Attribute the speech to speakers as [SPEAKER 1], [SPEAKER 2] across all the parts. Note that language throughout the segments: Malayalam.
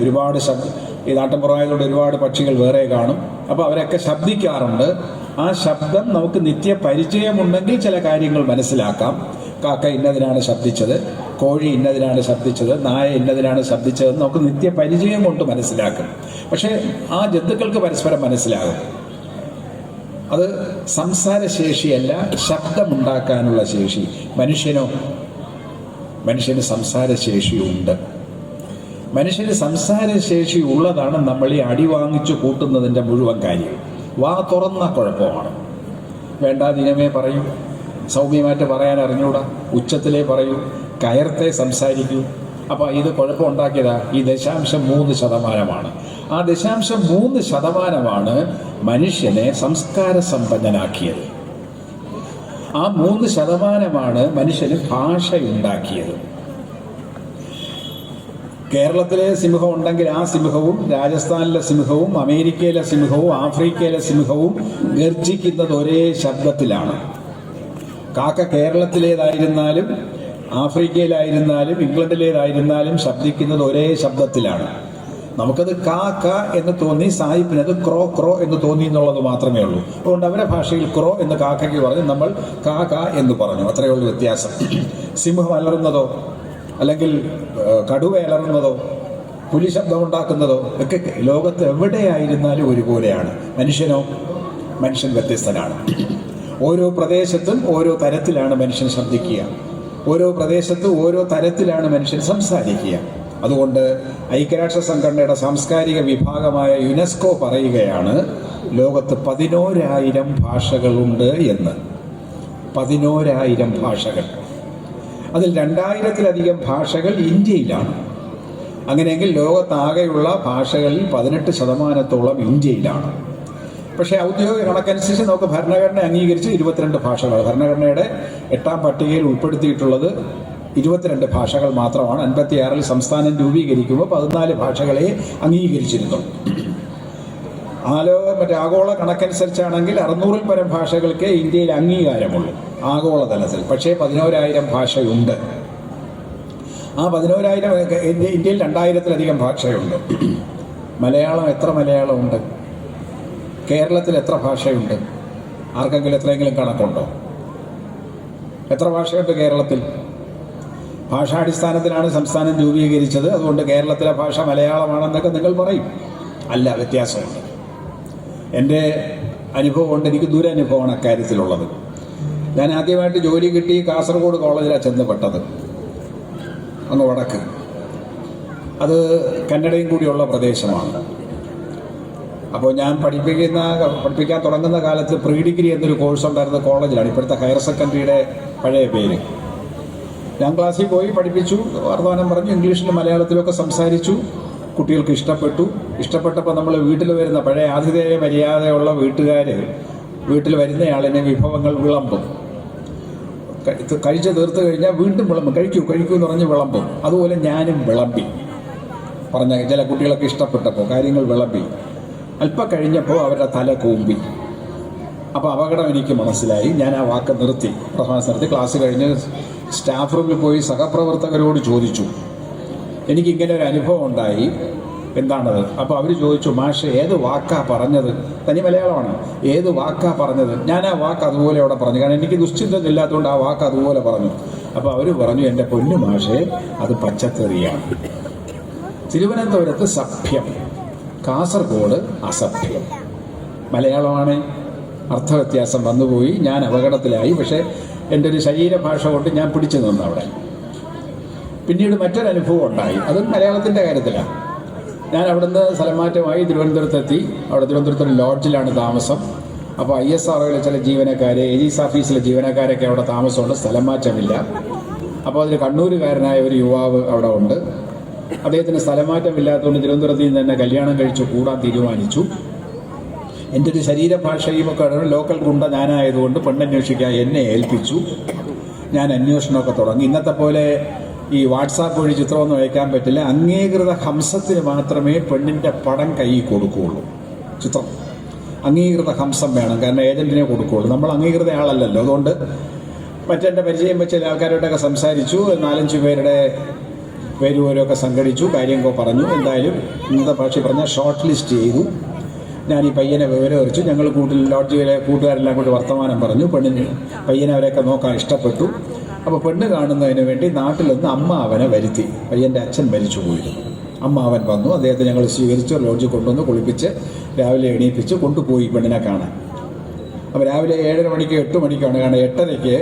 [SPEAKER 1] ഒരുപാട് ഈ നാട്ടിൻപുറമായതുകൊണ്ട് ഒരുപാട് പക്ഷികൾ വേറെ കാണും. അപ്പോൾ അവരൊക്കെ ശബ്ദിക്കാറുണ്ട്. ആ ശബ്ദം നമുക്ക് നിത്യപരിചയമുണ്ടെങ്കിൽ ചില കാര്യങ്ങൾ മനസ്സിലാക്കാം. കാക്ക ഇന്നതിനാണ് ശബ്ദിച്ചത്, കോഴി ഇന്നതിനാണ് ശബ്ദിച്ചത്, നായ ഇന്നതിനാണ് ശബ്ദിച്ചതെന്ന് നമുക്ക് നിത്യപരിചയം കൊണ്ട് മനസ്സിലാക്കും. പക്ഷേ ആ ജന്തുക്കൾക്ക് പരസ്പരം മനസ്സിലാകും. അത് സംസാരശേഷിയല്ല, ശബ്ദമുണ്ടാക്കാനുള്ള ശേഷി. മനുഷ്യന് സംസാരശേഷിയുണ്ട്. മനുഷ്യന് സംസാരശേഷി ഉള്ളതാണ് നമ്മൾ ഈ അടി വാങ്ങിച്ചു കൂട്ടുന്നതിൻ്റെ മുഴുവൻ കാര്യം. വാ തുറന്ന കുഴപ്പമാണ്. വേണ്ടാതിനമേ പറയൂ, സൗമ്യമായിട്ട് പറയാൻ അറിഞ്ഞൂടാ, ഉച്ചത്തിലേ പറയൂ, കയർത്തെ സംസാരിക്കൂ. അപ്പോൾ ഇത് കുഴപ്പമുണ്ടാക്കിയതാ ഈ 0.3%. ആ 0.3% മനുഷ്യനെ സംസ്കാര സമ്പന്നനാക്കിയത്. ആ 3% മനുഷ്യന് ഭാഷയുണ്ടാക്കിയത്. കേരളത്തിലെ സിംഹം ഉണ്ടെങ്കിൽ ആ സിംഹവും രാജസ്ഥാനിലെ സിംഹവും അമേരിക്കയിലെ സിംഹവും ആഫ്രിക്കയിലെ സിംഹവും ഗർജിക്കുന്നത് ഒരേ ശബ്ദത്തിലാണ്. കാക്ക കേരളത്തിലേതായിരുന്നാലും ആഫ്രിക്കയിലായിരുന്നാലും ഇംഗ്ലണ്ടിലേതായിരുന്നാലും ശബ്ദിക്കുന്നത് ഒരേ ശബ്ദത്തിലാണ്. നമുക്കത് കാക്ക എന്ന് തോന്നി, സായിപ്പിനത് ക്രോ ക്രോ എന്ന് തോന്നി എന്നുള്ളത് മാത്രമേ ഉള്ളൂ. അതുകൊണ്ട് അവരുടെ ഭാഷയിൽ ക്രോ എന്ന് കാക്കയ്ക്ക് പറഞ്ഞു, നമ്മൾ കാക്ക എന്ന് പറഞ്ഞു. അത്രയേ ഉള്ളൂ വ്യത്യാസം. സിംഹം അലറുന്നതോ അല്ലെങ്കിൽ കടുവ അലറുന്നതോ പുലി ശബ്ദമുണ്ടാക്കുന്നതോ ഒക്കെ ലോകത്ത് എവിടെയായിരുന്നാലും ഒരുപോലെയാണ്. മനുഷ്യൻ വ്യത്യസ്തനാണ്. ഓരോ പ്രദേശത്തും ഓരോ തരത്തിലാണ് മനുഷ്യൻ ശബ്ദിക്കുക. ഓരോ പ്രദേശത്തും ഓരോ തരത്തിലാണ് മനുഷ്യൻ സംസാരിക്കുക. അതുകൊണ്ട് ഐക്യരാഷ്ട്ര സംഘടനയുടെ സാംസ്കാരിക വിഭാഗമായ യുനെസ്കോ പറയുകയാണ് ലോകത്ത് 11,000 ഭാഷകളുണ്ട് എന്ന്. 11,000 ഭാഷകൾ. അതിൽ 2,000-ലധികം ഭാഷകൾ ഇന്ത്യയിലാണ്. അങ്ങനെയെങ്കിൽ ലോകത്താകെയുള്ള ഭാഷകളിൽ 18% ഇന്ത്യയിലാണ്. പക്ഷേ ഔദ്യോഗിക കണക്കനുസരിച്ച് നമുക്ക് ഭരണഘടന അംഗീകരിച്ച് 22 ഭാഷകൾ. ഭരണഘടനയുടെ 8ാം പട്ടികയിൽ ഉൾപ്പെടുത്തിയിട്ടുള്ളത് 22 ഭാഷകൾ മാത്രമാണ്. 56-ൽ സംസ്ഥാനം രൂപീകരിക്കുമ്പോൾ 14 ഭാഷകളെ അംഗീകരിച്ചിരുന്നു. ആഗോള കണക്കനുസരിച്ചാണെങ്കിൽ 600-ൽ പരം ഭാഷകൾക്ക് ഇന്ത്യയിൽ അംഗീകാരമുള്ളൂ ആഗോളതലത്തിൽ. പക്ഷേ 11,000 ഭാഷയുണ്ട്. ആ 11,000 ഇന്ത്യയിൽ 2,000-ലധികം ഭാഷയുണ്ട്. മലയാളം എത്ര മലയാളമുണ്ട്? കേരളത്തിൽ എത്ര ഭാഷയുണ്ട്? ആർക്കെങ്കിലും എത്രയെങ്കിലും കണക്കുണ്ടോ? എത്ര ഭാഷയുണ്ട് കേരളത്തിൽ? ഭാഷാടിസ്ഥാനത്തിലാണ് സംസ്ഥാനം രൂപീകരിച്ചത്. അതുകൊണ്ട് കേരളത്തിലെ ഭാഷ മലയാളമാണെന്നൊക്കെ നിങ്ങൾ പറയും. അല്ല, വ്യത്യാസമുണ്ട്. എൻ്റെ അനുഭവം കൊണ്ട് എനിക്ക് ദുരനുഭവമാണ് അക്കാര്യത്തിലുള്ളത്. ഞാൻ ആദ്യമായിട്ട് ജോലി കിട്ടി കാസർഗോഡ് കോളേജിലാണ് ചെന്നപ്പെട്ടത്, അങ്ങ് വടക്ക്. അത് കന്നഡയും കൂടിയുള്ള പ്രദേശമാണ്. അപ്പോൾ ഞാൻ പഠിപ്പിക്കാൻ തുടങ്ങുന്ന കാലത്ത് പ്രീ ഡിഗ്രി എന്നൊരു കോഴ്സ് ഉണ്ടായിരുന്ന കോളേജിലാണ്, ഇപ്പോഴത്തെ ഹയർ സെക്കൻഡറിയുടെ പഴയ പേര്. ഞാൻ ക്ലാസ്സിൽ പോയി പഠിപ്പിച്ചു, വർത്തമാനം പറഞ്ഞു, ഇംഗ്ലീഷിലും മലയാളത്തിലൊക്കെ സംസാരിച്ചു. കുട്ടികൾക്ക് ഇഷ്ടപ്പെട്ടപ്പോൾ നമ്മൾ വീട്ടിൽ വരുന്ന പഴയ ആതിഥേയ മര്യാദയുള്ള വീട്ടിൽ വരുന്നയാളിനെ വിഭവങ്ങൾ വിളമ്പും. കഴിച്ച് തീർത്ത് കഴിഞ്ഞാൽ വീണ്ടും വിളമ്പും. കഴിക്കൂ എന്ന് പറഞ്ഞ് വിളമ്പും. അതുപോലെ ഞാനും വിളമ്പി. ചില കുട്ടികളൊക്കെ ഇഷ്ടപ്പെട്ടപ്പോൾ കാര്യങ്ങൾ വിളമ്പി. അല്പം കഴിഞ്ഞപ്പോൾ അവരുടെ തല കൂമ്പി. അപ്പോൾ അപകടം എനിക്ക് മനസ്സിലായി. ഞാൻ ആ വാക്ക് നിർത്തി. ക്ലാസ് കഴിഞ്ഞ് സ്റ്റാഫ് റൂമിൽ പോയി സഹപ്രവർത്തകരോട് ചോദിച്ചു, എനിക്കിങ്ങനെ ഒരു അനുഭവം ഉണ്ടായി, എന്താണത്? അപ്പോൾ അവർ ചോദിച്ചു, മാഷ് ഏത് വാക്കാ പറഞ്ഞത്? തനി മലയാളമാണ്. ഏത് വാക്കാ പറഞ്ഞത്? ഞാൻ ആ വാക്ക് അതുപോലെ അവിടെ പറഞ്ഞു. കാരണം എനിക്ക് ദുശ്ചിന്തമില്ലാത്തതുകൊണ്ട് ആ വാക്ക് അതുപോലെ പറഞ്ഞു. അപ്പോൾ അവർ പറഞ്ഞു, എൻ്റെ പൊന്നു മാഷേ, അത് പച്ചക്കറിയാണ്. തിരുവനന്തപുരത്ത് സഭ്യം, കാസർഗോഡ് അസഭ്യം. മലയാളമാണ്. അർത്ഥവ്യത്യാസം വന്നുപോയി. ഞാൻ അപകടത്തിലായി. പക്ഷേ എൻ്റെ ഒരു ശരീരഭാഷ കൊണ്ട് ഞാൻ പിടിച്ചു നിന്നു അവിടെ. പിന്നീട് മറ്റൊരനുഭവം ഉണ്ടായി. അതും മലയാളത്തിൻ്റെ കാര്യത്തിലാണ്. ഞാൻ അവിടുന്ന് സ്ഥലമാറ്റമായി തിരുവനന്തപുരത്തെത്തി. അവിടെ തിരുവനന്തപുരത്തൊരു ലോഡ്ജിലാണ് താമസം. അപ്പോൾ ISROയിലെ ചില ജീവനക്കാരെ, ഏജീസ് ഓഫീസിലെ ജീവനക്കാരൊക്കെ അവിടെ താമസമുണ്ട്, സ്ഥലം മാറ്റമില്ല. അപ്പോൾ അതിൽ കണ്ണൂരുകാരനായ ഒരു യുവാവ് അവിടെ ഉണ്ട്. അദ്ദേഹത്തിന് സ്ഥലമാറ്റമില്ലാത്തതുകൊണ്ട് തിരുവനന്തപുരത്തിൽ നിന്ന് തന്നെ കല്യാണം കഴിച്ചു കൂടാൻ തീരുമാനിച്ചു. എൻ്റെ ഒരു ശരീരഭാഷയും ഒക്കെ ലോക്കൽ ഗുണ്ട ഞാനായതുകൊണ്ട് പെണ്ണന്വേഷിക്കാൻ എന്നെ ഏൽപ്പിച്ചു. ഞാൻ അന്വേഷണമൊക്കെ തുടങ്ങി. ഇന്നത്തെ പോലെ ഈ വാട്സാപ്പ് വഴി ചിത്രമൊന്നും അയക്കാൻ പറ്റില്ല. അംഗീകൃത ഹംസത്തിന് മാത്രമേ പെണ്ണിൻ്റെ പടം കയ്യിൽ കൊടുക്കുകയുള്ളൂ. ചിത്രം അംഗീകൃത ഹംസം വേണം, കാരണം ഏജൻറ്റിനെ കൊടുക്കുകയുള്ളൂ. നമ്മൾ അംഗീകൃത ആളല്ലല്ലോ. അതുകൊണ്ട് മറ്റെൻ്റെ പരിചയം വെച്ച ചില ആൾക്കാരോടൊക്കെ സംസാരിച്ചു. 4-5 പേരുടെ പേരുപോരൊക്കെ സംഘടിച്ചു, കാര്യങ്ങളൊക്കെ പറഞ്ഞു. എന്തായാലും ഇന്നത്തെ ഭാഷ പറഞ്ഞാൽ ഷോർട്ട് ലിസ്റ്റ് ചെയ്തു. ഞാൻ ഈ പയ്യനെ വിവരം അറിയിച്ചു. ഞങ്ങൾ ലോഡ്ജിലെ കൂട്ടുകാരെല്ലാം കൂടി വർത്തമാനം പറഞ്ഞു. പയ്യനെ അവരെയൊക്കെ നോക്കാൻ ഇഷ്ടപ്പെട്ടു. അപ്പോൾ പെണ്ണ് കാണുന്നതിന് വേണ്ടി നാട്ടിൽ നിന്ന് അമ്മാവനെ വരുത്തി. പയ്യൻ്റെ അച്ഛൻ മരിച്ചു പോയിരുന്നു. അമ്മാവൻ വന്നു. അദ്ദേഹത്തെ ഞങ്ങൾ സ്വീകരിച്ച് ലോഡ്ജിൽ കൊണ്ടുവന്ന് കുളിപ്പിച്ച് രാവിലെ എണീപ്പിച്ച് കൊണ്ടുപോയി പെണ്ണിനെ കാണാൻ. അപ്പോൾ രാവിലെ 7:30 മണിക്ക് 8 മണിക്കാണ്. കാരണം 8:30-ക്ക്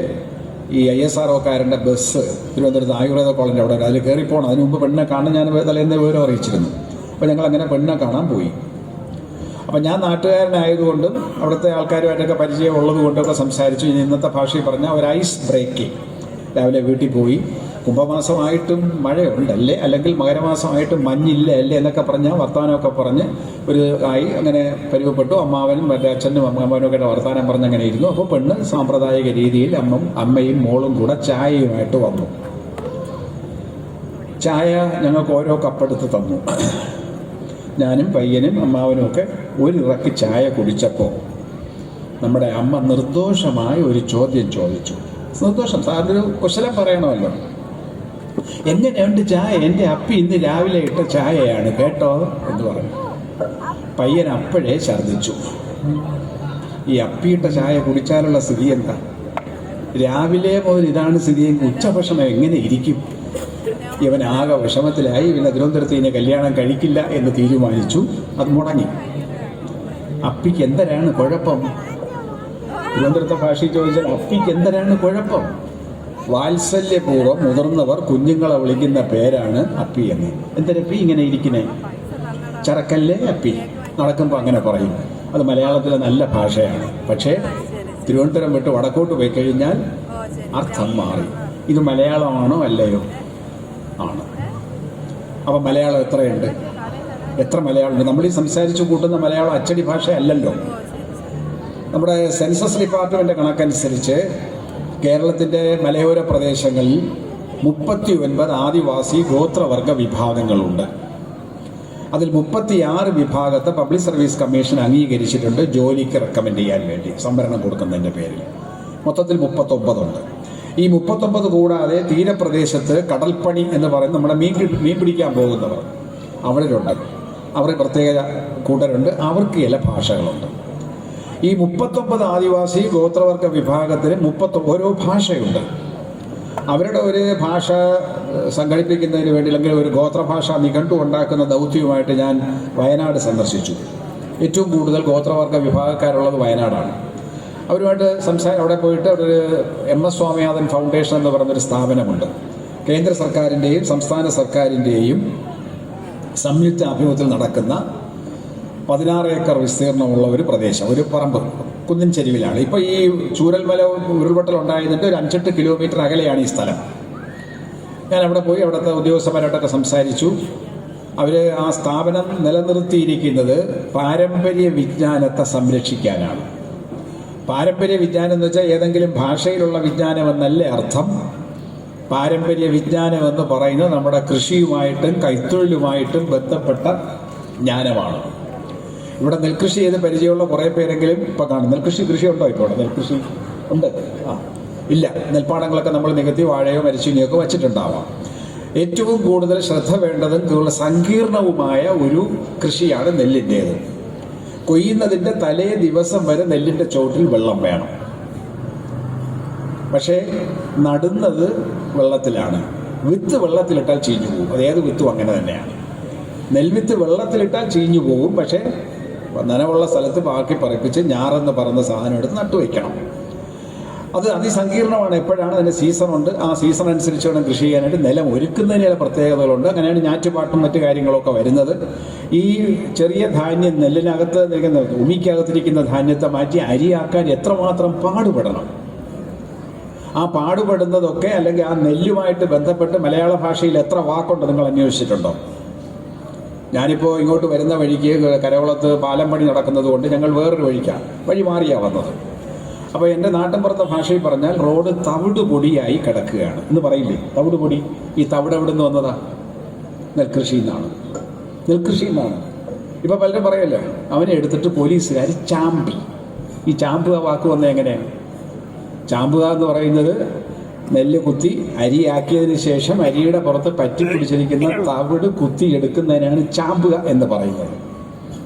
[SPEAKER 1] ഈ ISRO-കാരൻ്റെ ബസ് തിരുവനന്തപുരത്ത് ആയുർവേദ കോളേജിൻ്റെ അവിടെ അതിൽ കയറിപ്പോണം. അതിന് മുമ്പ് പെണ്ണിനെ കാണാൻ ഞാൻ തലേന്ന് വിവരം അറിയിച്ചിരുന്നു. അപ്പോൾ ഞങ്ങളങ്ങനെ പെണ്ണിനെ കാണാൻ പോയി. അപ്പം ഞാൻ നാട്ടുകാരനായതുകൊണ്ടും അവിടുത്തെ ആൾക്കാരുമായിട്ടൊക്കെ പരിചയം ഉള്ളത് കൊണ്ടൊക്കെ സംസാരിച്ചു. ഇനി ഇന്നത്തെ ഭാഷയിൽ പറഞ്ഞാൽ ഒരു ഐസ് ബ്രേക്കിംഗ്. രാവിലെ വീട്ടിൽ പോയി. കുംഭമാസമായിട്ടും മഴയുണ്ടല്ലേ, അല്ലെങ്കിൽ മകരമാസമായിട്ടും മഞ്ഞില്ല അല്ലേ എന്നൊക്കെ പറഞ്ഞാൽ വർത്തമാനമൊക്കെ പറഞ്ഞ് ഒരു ആയി അങ്ങനെ പരിവപ്പെട്ടു. അമ്മാവനും മറ്റേ അച്ഛനും അമ്മാവനും ഒക്കെ വർത്തമാനം പറഞ്ഞ് അങ്ങനെ ഇരുന്നു. അപ്പോൾ പെണ്ണ് സാമ്പ്രദായിക രീതിയിൽ അമ്മയും മോളും കൂടെ ചായയുമായിട്ട് വന്നു. ചായ ഞങ്ങൾക്ക് ഓരോ കപ്പെടുത്ത് തന്നു. ഞാനും പയ്യനും അമ്മാവനും ഒക്കെ ഒരിറക്ക് ചായ കുടിച്ചപ്പോൾ നമ്മുടെ അമ്മ നിർദോഷമായ ഒരു ചോദ്യം ചോദിച്ചു. നിർദോഷം, സാറിനൊരു കുശലം പറയണമല്ലോ. എങ്ങനെയുണ്ട് ചായ? എൻ്റെ അപ്പി ഇന്ന് രാവിലെ ഇട്ട ചായയാണ് കേട്ടോ എന്ന് പറഞ്ഞു. പയ്യൻ അപ്പോഴേ ഛർദ്ദിച്ചു. ഈ അപ്പിയിട്ട ചായ കുടിച്ചാലുള്ള സ്ഥിതി എന്താ? രാവിലെ മുതൽ ഇതാണ് സ്ഥിതിയെങ്കിൽ ഉച്ചഭക്ഷണം എങ്ങനെ ഇരിക്കും? ഇവൻ ആകെ വിഷമത്തിലായി. പിന്നെ തിരുവനന്തപുരത്ത് ഇനി കല്യാണം കഴിക്കില്ല എന്ന് തീരുമാനിച്ചു. അത് മുടങ്ങി. അപ്പിക്ക് എന്തരാണ് കുഴപ്പം? തിരുവനന്തപുരത്തെ ഭാഷയിൽ ചോദിച്ചാൽ അപ്പിക്ക് എന്തരാണ് കുഴപ്പം? വാത്സല്യപൂർവ്വം മുതിർന്നവർ കുഞ്ഞുങ്ങളെ വിളിക്കുന്ന പേരാണ് അപ്പി എന്ന്. എന്തൊരപ്പി ഇങ്ങനെ ഇരിക്കണേ? ചറക്കല്ലേ അപ്പി. നടക്കുമ്പോൾ അങ്ങനെ പറയും. അത് മലയാളത്തിലെ നല്ല ഭാഷയാണ്. പക്ഷേ തിരുവനന്തപുരം വിട്ട് വടക്കോട്ട് പോയി കഴിഞ്ഞാൽ അർത്ഥം മാറി. ഇത് മലയാളമാണോ അല്ലയോ? ആണ്. അപ്പം മലയാളം എത്രയുണ്ട്? എത്ര മലയാളമുണ്ട്? നമ്മൾ ഈ സംസാരിച്ചു കൂട്ടുന്ന മലയാളം അച്ചടി ഭാഷ അല്ലല്ലോ. നമ്മുടെ സെൻസസ് ഡിപ്പാർട്ട്മെൻ്റ് കണക്കനുസരിച്ച് കേരളത്തിൻ്റെ മലയോര പ്രദേശങ്ങളിൽ 39 ആദിവാസി ഗോത്രവർഗ വിഭാഗങ്ങളുണ്ട്. അതിൽ 36 വിഭാഗത്തെ പബ്ലിക് സർവീസ് കമ്മീഷൻ അംഗീകരിച്ചിട്ടുണ്ട് ജോലിക്ക് റെക്കമെൻഡ് ചെയ്യാൻ വേണ്ടി സംവരണം കൊടുക്കുന്നതിൻ്റെ പേരിൽ. മൊത്തത്തിൽ 39 ഉണ്ട്. ഈ 39 കൂടാതെ തീരപ്രദേശത്ത് കടൽപ്പണി എന്ന് പറയുന്ന നമ്മുടെ മീൻ പിടിക്കാൻ പോകുന്നവർ അവരിലുണ്ട്. അവർ പ്രത്യേക കൂട്ടരുണ്ട്. അവർക്ക് ചില ഭാഷകളുണ്ട്. ഈ 39 ആദിവാസി ഗോത്രവർഗ വിഭാഗത്തിന് ഓരോ ഭാഷയുണ്ട്. അവരുടെ ഒരു ഭാഷ സംഘടിപ്പിക്കുന്നതിന് വേണ്ടി അല്ലെങ്കിൽ ഒരു ഗോത്രഭാഷ നിഘണ്ടു ഉണ്ടാക്കുന്ന ദൗത്യവുമായിട്ട് ഞാൻ വയനാട് സന്ദർശിച്ചു. ഏറ്റവും കൂടുതൽ ഗോത്രവർഗ വിഭാഗക്കാരുള്ളത് വയനാടാണ്. അവരുമായിട്ട് അവിടെ പോയിട്ട് ഒരു MS സ്വാമിനാഥൻ ഫൗണ്ടേഷൻ എന്ന് പറയുന്നൊരു സ്ഥാപനമുണ്ട്. കേന്ദ്ര സർക്കാരിൻ്റെയും സംസ്ഥാന സർക്കാരിൻ്റെയും സംയുക്ത ആഭിമുഖ്യത്തിൽ നടക്കുന്ന 16 ഏക്കർ വിസ്തീർണമുള്ള ഒരു പ്രദേശം, ഒരു പറമ്പ്, കുന്നിൻ ചെരുവിലാണ്. ഇപ്പോൾ ഈ ചൂരൽമല ഉരുൾപൊട്ടൽ ഉണ്ടായതിൻ്റെ ഒരു 5-8 കിലോമീറ്റർ അകലെയാണ് ഈ സ്ഥലം. ഞാൻ അവിടെ പോയി അവിടുത്തെ ഉദ്യോഗസ്ഥന്മാരോടൊക്കെ സംസാരിച്ചു. അവർ ആ സ്ഥാപനം നിലനിർത്തിയിരിക്കുന്നത് പാരമ്പര്യ വിജ്ഞാനത്തെ സംരക്ഷിക്കാനാണ്. പാരമ്പര്യ വിജ്ഞാനം എന്ന് വെച്ചാൽ ഏതെങ്കിലും ഭാഷയിലുള്ള വിജ്ഞാനമെന്നല്ലേ അർത്ഥം. പാരമ്പര്യ വിജ്ഞാനം എന്ന് പറയുന്നത് നമ്മുടെ കൃഷിയുമായിട്ടും കൈത്തൊഴിലുമായിട്ടും ബന്ധപ്പെട്ട ജ്ഞാനമാണ്. ഇവിടെ നെൽകൃഷി ചെയ്ത് പരിചയമുള്ള കുറേ പേരെങ്കിലും ഇപ്പോൾ കാണും. കൃഷി ഉണ്ടോ? ഇപ്പോൾ ഇവിടെ നെൽകൃഷി ഉണ്ട്? ഇല്ല. നെൽപ്പാടങ്ങളൊക്കെ നമ്മൾ നികത്തി വാഴയോ മരിച്ചീനിയൊക്കെ വച്ചിട്ടുണ്ടാവാം. ഏറ്റവും കൂടുതൽ ശ്രദ്ധ വേണ്ടതും കൂടുതൽ സങ്കീർണവുമായ ഒരു കൃഷിയാണ് നെല്ലിൻ്റേത്. കൊയ്യുന്നതിൻ്റെ തലേ ദിവസം വരെ നെല്ലിൻ്റെ ചോട്ടിൽ വെള്ളം വേണം. പക്ഷേ നടുന്നത് വെള്ളത്തിലാണ്. വിത്ത് വെള്ളത്തിലിട്ടാൽ ചീഞ്ഞു പോകും. അത് ഏത് വിത്തും അങ്ങനെ തന്നെയാണ്. നെൽവിത്ത് വെള്ളത്തിലിട്ടാൽ ചീഞ്ഞു പോകും. പക്ഷേ നനവുള്ള സ്ഥലത്ത് ബാക്കി പറപ്പിച്ച് ഞാറെന്ന് പറയുന്ന സാധനം എടുത്ത് നട്ടുവയ്ക്കണം. അത് അതിസങ്കീർണമാണ്. എപ്പോഴാണ് അതിൻ്റെ സീസണുണ്ട്. ആ സീസൺ അനുസരിച്ച് വേണം കൃഷി ചെയ്യാനായിട്ട്. നിലം ഒരുക്കുന്നതിന് ചില പ്രത്യേകതകളുണ്ട്. അങ്ങനെയാണ് ഞാറ്റുപാട്ടും മറ്റു കാര്യങ്ങളൊക്കെ വരുന്നത്. ഈ ചെറിയ ധാന്യം നെല്ലിനകത്ത് നിൽക്കുന്ന ഉമിക്കകത്തിരിക്കുന്ന ധാന്യത്തെ മാറ്റി അരിയാക്കാൻ എത്രമാത്രം പാടുപെടണം. ആ പാടുപെടുന്നതൊക്കെ അല്ലെങ്കിൽ ആ നെല്ലുമായിട്ട് ബന്ധപ്പെട്ട് മലയാള ഭാഷയിൽ എത്ര വാക്കുണ്ട് നിങ്ങൾ അന്വേഷിച്ചിട്ടുണ്ടോ? ഞാനിപ്പോൾ ഇങ്ങോട്ട് വരുന്ന വഴിക്ക് കരവളത്ത് പാലം പണി നടക്കുന്നത് കൊണ്ട് ഞങ്ങൾ വേറൊരു വഴി മാറിയാണ് വന്നത്. അപ്പോൾ എൻ്റെ നാട്ടിൻപുറത്തെ ഭാഷയിൽ പറഞ്ഞാൽ റോഡ് തവിട് പൊടിയായി കിടക്കുകയാണ് എന്ന് പറയില്ലേ? തവിട് പൊടി. ഈ തവിട് എവിടെ നിന്ന് വന്നതാ? നെൽകൃഷിയിൽ നിന്നാണ്. ഇപ്പോൾ പലരും പറയല്ലോ അവനെ എടുത്തിട്ട് പോലീസുകാർ ചാമ്പി. ഈ ചാമ്പുക വാക്ക് വന്നത് എങ്ങനെയാണ്? ചാമ്പുക എന്ന് പറയുന്നത് നെല്ല് കുത്തി അരിയാക്കിയതിന് ശേഷം അരിയുടെ പുറത്ത് പറ്റി പിടിച്ചിരിക്കുന്ന തവിട് കുത്തി എടുക്കുന്നതിനാണ് ചാമ്പുക എന്ന് പറയുന്നത്.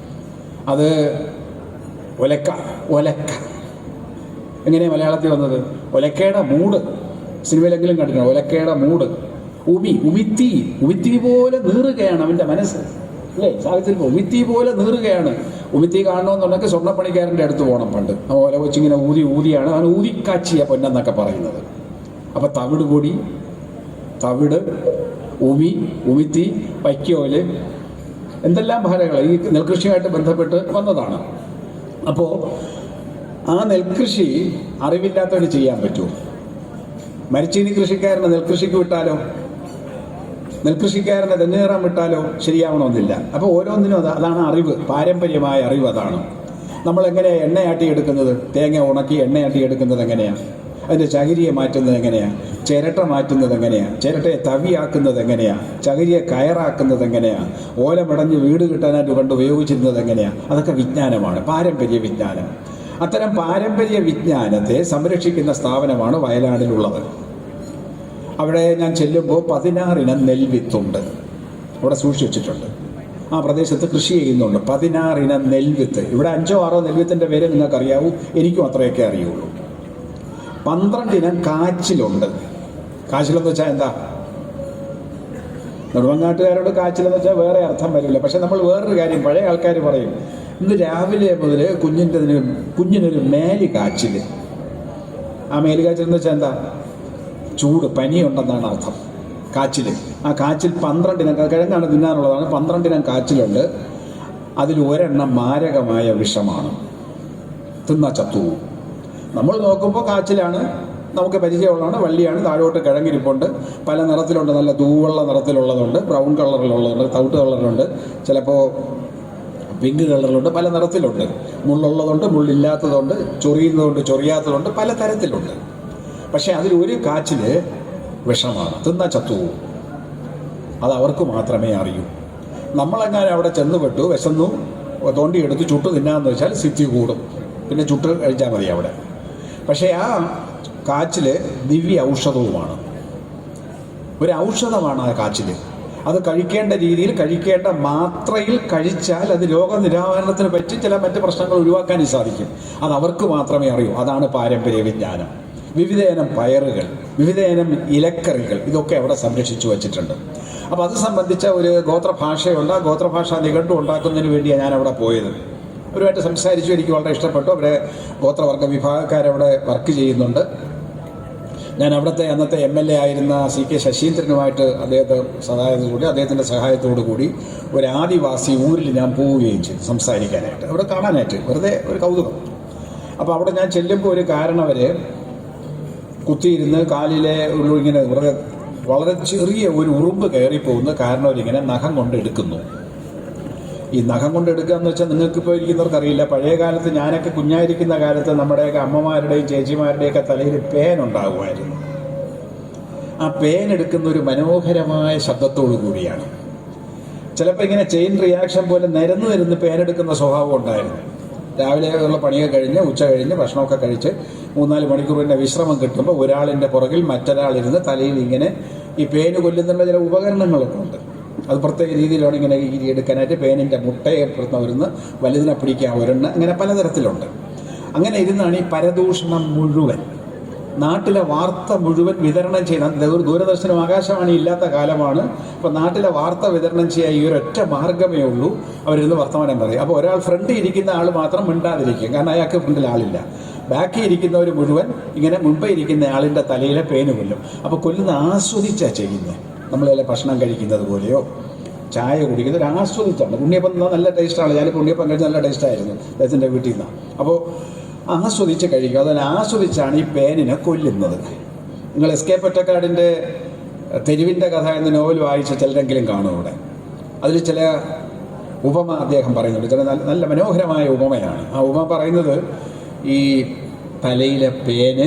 [SPEAKER 1] അത് ഒലക്ക എങ്ങനെയാണ് മലയാളത്തിൽ വന്നത്? ഒലക്കയുടെ മൂട് സിനിമയിലെങ്കിലും കണ്ടിട്ടുണ്ട്. ഒലക്കയുടെ മൂട്. ഉമിത്തി പോലെ നീറുകയാണ് അവൻ്റെ മനസ്സ്, അല്ലേ? സാഹിത്യത്തിൽ ഉമിത്തി പോലെ നീറുകയാണ്. ഉമിത്തി കാണണമെന്നുണ്ടെങ്കിൽ സ്വർണ്ണപ്പണിക്കാരൻ്റെ അടുത്ത് പോകണം. പണ്ട് ആ ഓല വെച്ചിങ്ങനെ ഊതിയാണ് അവൻ ഊതിക്കാച്ചിയ പൊന്നെന്നൊക്കെ പറയുന്നത്. അപ്പം തവിട്, ഉമിത്തി, വൈക്കോല്, എന്തെല്ലാം ഭാരകൾ ഈ നെൽകൃഷിയുമായിട്ട് ബന്ധപ്പെട്ട് വന്നതാണ്. അപ്പോൾ ആ നെൽകൃഷി അറിവില്ലാത്തവന് ചെയ്യാൻ പറ്റുമോ? മരിച്ചീനി കൃഷിക്കാരനെ നെൽകൃഷിക്ക് വിട്ടാലോ, നെൽകൃഷിക്കാരനെ തെങ്ങേറാൻ വിട്ടാലോ ശരിയാവണമെന്നില്ല. അപ്പോൾ ഓരോന്നിനും അതാണ് അറിവ്, പാരമ്പര്യമായ അറിവ് അതാണ്. നമ്മളെങ്ങനെയാണ് എണ്ണയാട്ടിയെടുക്കുന്നത്? തേങ്ങ ഉണക്കി എണ്ണയാട്ടിയെടുക്കുന്നത് എങ്ങനെയാണ്? അതിൻ്റെ ചകിരിയെ മാറ്റുന്നത് എങ്ങനെയാണ്? ചിരട്ട മാറ്റുന്നത് എങ്ങനെയാണ്? ചിരട്ടയെ തവിയാക്കുന്നത് എങ്ങനെയാണ്? ചകിരിയെ കയറാക്കുന്നത് എങ്ങനെയാണ്? ഓല മെടഞ്ഞ് വീട് കിട്ടാനായിട്ട് പണ്ട് ഉപയോഗിച്ചിരുന്നത് എങ്ങനെയാണ്? അതൊക്കെ വിജ്ഞാനമാണ്, പാരമ്പര്യ വിജ്ഞാനം. അത്തരം പാരമ്പര്യ വിജ്ഞാനത്തെ സംരക്ഷിക്കുന്ന സ്ഥാപനമാണ് വയനാടിലുള്ളത്. അവിടെ ഞാൻ ചെല്ലുമ്പോൾ 16 ഇനം നെൽവിത്തുണ്ട് അവിടെ സൂക്ഷിച്ചിട്ടുണ്ട്. ആ പ്രദേശത്ത് കൃഷി ചെയ്യുന്നുണ്ട് 16 ഇനം നെൽവിത്ത്. ഇവിടെ 5 or 6 നെൽവിത്തിൻ്റെ പേര് നിങ്ങൾക്കറിയാവൂ, എനിക്കും അത്രയൊക്കെ അറിയുള്ളൂ. 12 ഇനം കാച്ചിലുണ്ട്. കാച്ചിലെന്ന് വെച്ചാൽ എന്താ? നെടുമങ്ങാട്ടുകാരോട് കാച്ചിലെന്ന് വെച്ചാൽ വേറെ അർത്ഥം വരില്ല. പക്ഷെ നമ്മൾ വേറൊരു കാര്യം പഴയ ആൾക്കാർ പറയും, ഇന്ന് രാവിലെ മുതൽ കുഞ്ഞിനൊരു മേല് കാച്ചിൽ. ആ മേല് കാച്ചിൽ എന്ന് വെച്ചാൽ എന്താ? ചൂട്, പനിയുണ്ടെന്നാണ് അർത്ഥം. കാച്ചിൽ, ആ കാച്ചിൽ 12 ഇനം കിഴങ്ങാണ് തിന്നാനുള്ളതാണ്. 12 ഇനം കാച്ചിലുണ്ട്. അതിൽ ഒരെണ്ണം മാരകമായ വിഷമാണ്, തിന്ന ചത്തു. നമ്മൾ നോക്കുമ്പോൾ കാച്ചിലാണ്, നമുക്ക് പരിചയമുള്ളതാണ്, വള്ളിയാണ്, താഴോട്ട് കിഴങ്ങിരിപ്പുണ്ട്, പല നിറത്തിലുണ്ട്. നല്ല തൂവെള്ള നിറത്തിലുള്ളതുണ്ട്, ബ്രൗൺ കളറിലുള്ളതുണ്ട്, തവിട്ട് കളറിലുണ്ട്, ചിലപ്പോൾ പിങ്ക് കളറിലുണ്ട്, പല നിറത്തിലുണ്ട്. മുള്ളുള്ളതുണ്ട്, മുള്ളില്ലാത്തതുണ്ട്, ചൊറിയുന്നതുണ്ട്, ചൊറിയാത്തതുണ്ട്, പല തരത്തിലുണ്ട്. പക്ഷെ അതിലൊരു കാച്ചിൽ വിഷമാണ്, തിന്ന ചത്തുപോകും. അത് അവർക്ക് മാത്രമേ അറിയൂ. നമ്മളെങ്ങനെ അവിടെ ചെന്നുപെട്ടു, വിശന്നു, തോണ്ടിയെടുത്ത് ചുട്ട് തിന്നാന്ന് വെച്ചാൽ സിദ്ധി കൂടും, പിന്നെ ചുട്ട് കഴിച്ചാൽ മതി അവിടെ. പക്ഷേ ആ കാച്ചിൽ ദിവ്യ ഔഷധവുമാണ്, ഒരു ഔഷധമാണ് ആ കാച്ചിൽ. അത് കഴിക്കേണ്ട രീതിയിൽ, കഴിക്കേണ്ട മാത്രയിൽ കഴിച്ചാൽ അത് രോഗനിരാകരണത്തിന് പറ്റി ചില മറ്റ് പ്രശ്നങ്ങൾ ഒഴിവാക്കാനും സാധിക്കും. അത് അവർക്ക് മാത്രമേ അറിയൂ. അതാണ് പാരമ്പര്യ വിജ്ഞാനം. വിവിധയിനം പയറുകൾ, വിവിധയിനം ഇലക്കറികൾ, ഇതൊക്കെ അവിടെ സംരക്ഷിച്ചു വച്ചിട്ടുണ്ട്. അപ്പോൾ അത് സംബന്ധിച്ച ഒരു ഗോത്രഭാഷയുണ്ട്. ആ ഗോത്രഭാഷ നിഘണ്ടു ഉണ്ടാക്കുന്നതിന് വേണ്ടിയാണ് ഞാൻ അവിടെ പോയത്. അവരുമായിട്ട് സംസാരിച്ചു, എനിക്ക് വളരെ ഇഷ്ടപ്പെട്ടു. അവരെ ഗോത്രവർഗ വിഭാഗക്കാരവിടെ വർക്ക് ചെയ്യുന്നുണ്ട്. ഞാൻ അവിടുത്തെ അന്നത്തെ MLA ആയിരുന്ന CK ശശീന്ദ്രനുമായിട്ട് അദ്ദേഹത്തിൻ്റെ സഹായത്തോടു കൂടി ഒരു ആദിവാസി ഊരിൽ ഞാൻ പോവുകയും ചെയ്തു സംസാരിക്കാനായിട്ട്, അവിടെ കാണാനായിട്ട്, വെറുതെ ഒരു കൗതുകം. അപ്പോൾ അവിടെ ഞാൻ ചെല്ലുമ്പോൾ ഒരു കാരണവർ കുത്തിയിരുന്ന് കാലിലെ ഇങ്ങനെ വളരെ ചെറിയ ഒരു ഉറുമ്പ് കയറിപ്പോകുന്ന കാരണവരിങ്ങനെ നഖം കൊണ്ട് എടുക്കുന്നു. ഈ നഖം കൊണ്ട് എടുക്കുക എന്ന് വെച്ചാൽ നിങ്ങൾക്കിപ്പോൾ ഇരിക്കുന്നവർക്കറിയില്ല. പഴയ കാലത്ത്, ഞാനൊക്കെ കുഞ്ഞായിരിക്കുന്ന കാലത്ത്, നമ്മുടെയൊക്കെ അമ്മമാരുടെയും ചേച്ചിമാരുടെയൊക്കെ തലയിൽ പേൻ ഉണ്ടാകുമായിരുന്നു. ആ പേൻ എടുക്കുന്ന ഒരു മനോഹരമായ ശബ്ദത്തോടു കൂടിയാണ്. ചിലപ്പോൾ ഇങ്ങനെ ചെയിൻ റിയാക്ഷൻ പോലെ നിരന്ന് പേനെടുക്കുന്ന സ്വഭാവം ഉണ്ടായിരുന്നു. രാവിലെ ഉള്ള പണിയൊക്കെ കഴിഞ്ഞ് ഉച്ച കഴിഞ്ഞ് ഭക്ഷണമൊക്കെ കഴിച്ച് 3-4 മണിക്കൂറിൻ്റെ വിശ്രമം കിട്ടുമ്പോൾ ഒരാളിൻ്റെ പുറകിൽ മറ്റൊരാളിരുന്ന് തലയിൽ ഇങ്ങനെ ഈ പേന് കൊല്ലുന്നുള്ള ചില ഉപകരണങ്ങളൊക്കെ ഉണ്ട്. അത് പ്രത്യേക രീതിയിലാണ് ഇങ്ങനെ എടുക്കാനായിട്ട്. പേനിൻ്റെ മുട്ടയെ വരുന്ന വലുതിനെ പിടിക്കാൻ ഒരെണ്ണം, അങ്ങനെ പലതരത്തിലുണ്ട്. അങ്ങനെ ഇരുന്നാണ് ഈ പരദൂഷണം മുഴുവൻ, നാട്ടിലെ വാർത്ത മുഴുവൻ വിതരണം ചെയ്യുന്ന, ദൂരദർശനം ആകാശവാണി ഇല്ലാത്ത കാലമാണ്. അപ്പോൾ നാട്ടിലെ വാർത്ത വിതരണം ചെയ്യാൻ ഈ ഒരൊറ്റ മാർഗ്ഗമേ ഉള്ളൂ, അവരിരുന്ന് വർത്തമാനം പറയും. അപ്പോൾ ഒരാൾ ഫ്രണ്ടിൽ ഇരിക്കുന്ന ആൾ മാത്രം മിണ്ടാതിരിക്കും, കാരണം അയാൾക്ക് ഫ്രണ്ടിൽ ആളില്ല. ബാക്കി ഇരിക്കുന്നവർ മുഴുവൻ ഇങ്ങനെ മുമ്പേ ഇരിക്കുന്ന ആളിൻ്റെ തലയിലെ പേന് കൊല്ലും. അപ്പോൾ കൊല്ലുന്ന ആസ്വദിച്ചാണ് ചെയ്യുന്നത്. നമ്മളെല്ലാം ഭക്ഷണം കഴിക്കുന്നത് പോലെയോ ചായ കുടിക്കുന്നത് ഒരു ആസ്വദിച്ചാണ്. ഉണ്ണിയപ്പം നല്ല ടേസ്റ്റാണ്. ഞാനിപ്പോൾ ഉണ്ണിയപ്പം കഴിച്ച് നല്ല ടേസ്റ്റായിരുന്നു അദ്ദേഹത്തിൻ്റെ വീട്ടിൽ നിന്ന്. അപ്പോൾ ആസ്വദിച്ച് കഴിക്കുക. അതിനെ ആസ്വദിച്ചാണ് ഈ പേനിനെ കൊല്ലുന്നത്. നിങ്ങൾ SK പൊറ്റക്കാടിൻ്റെ തെരുവിൻ്റെ കഥ എന്ന നോവൽ വായിച്ച ചിലരെങ്കിലും കാണും അവിടെ. അതിൽ ചില ഉപമ അദ്ദേഹം പറയുന്നുണ്ട്, ചില നല്ല മനോഹരമായ ഉപമയാണ്. ആ ഉപമ പറയുന്നത്, ഈ തലയിലെ പേന്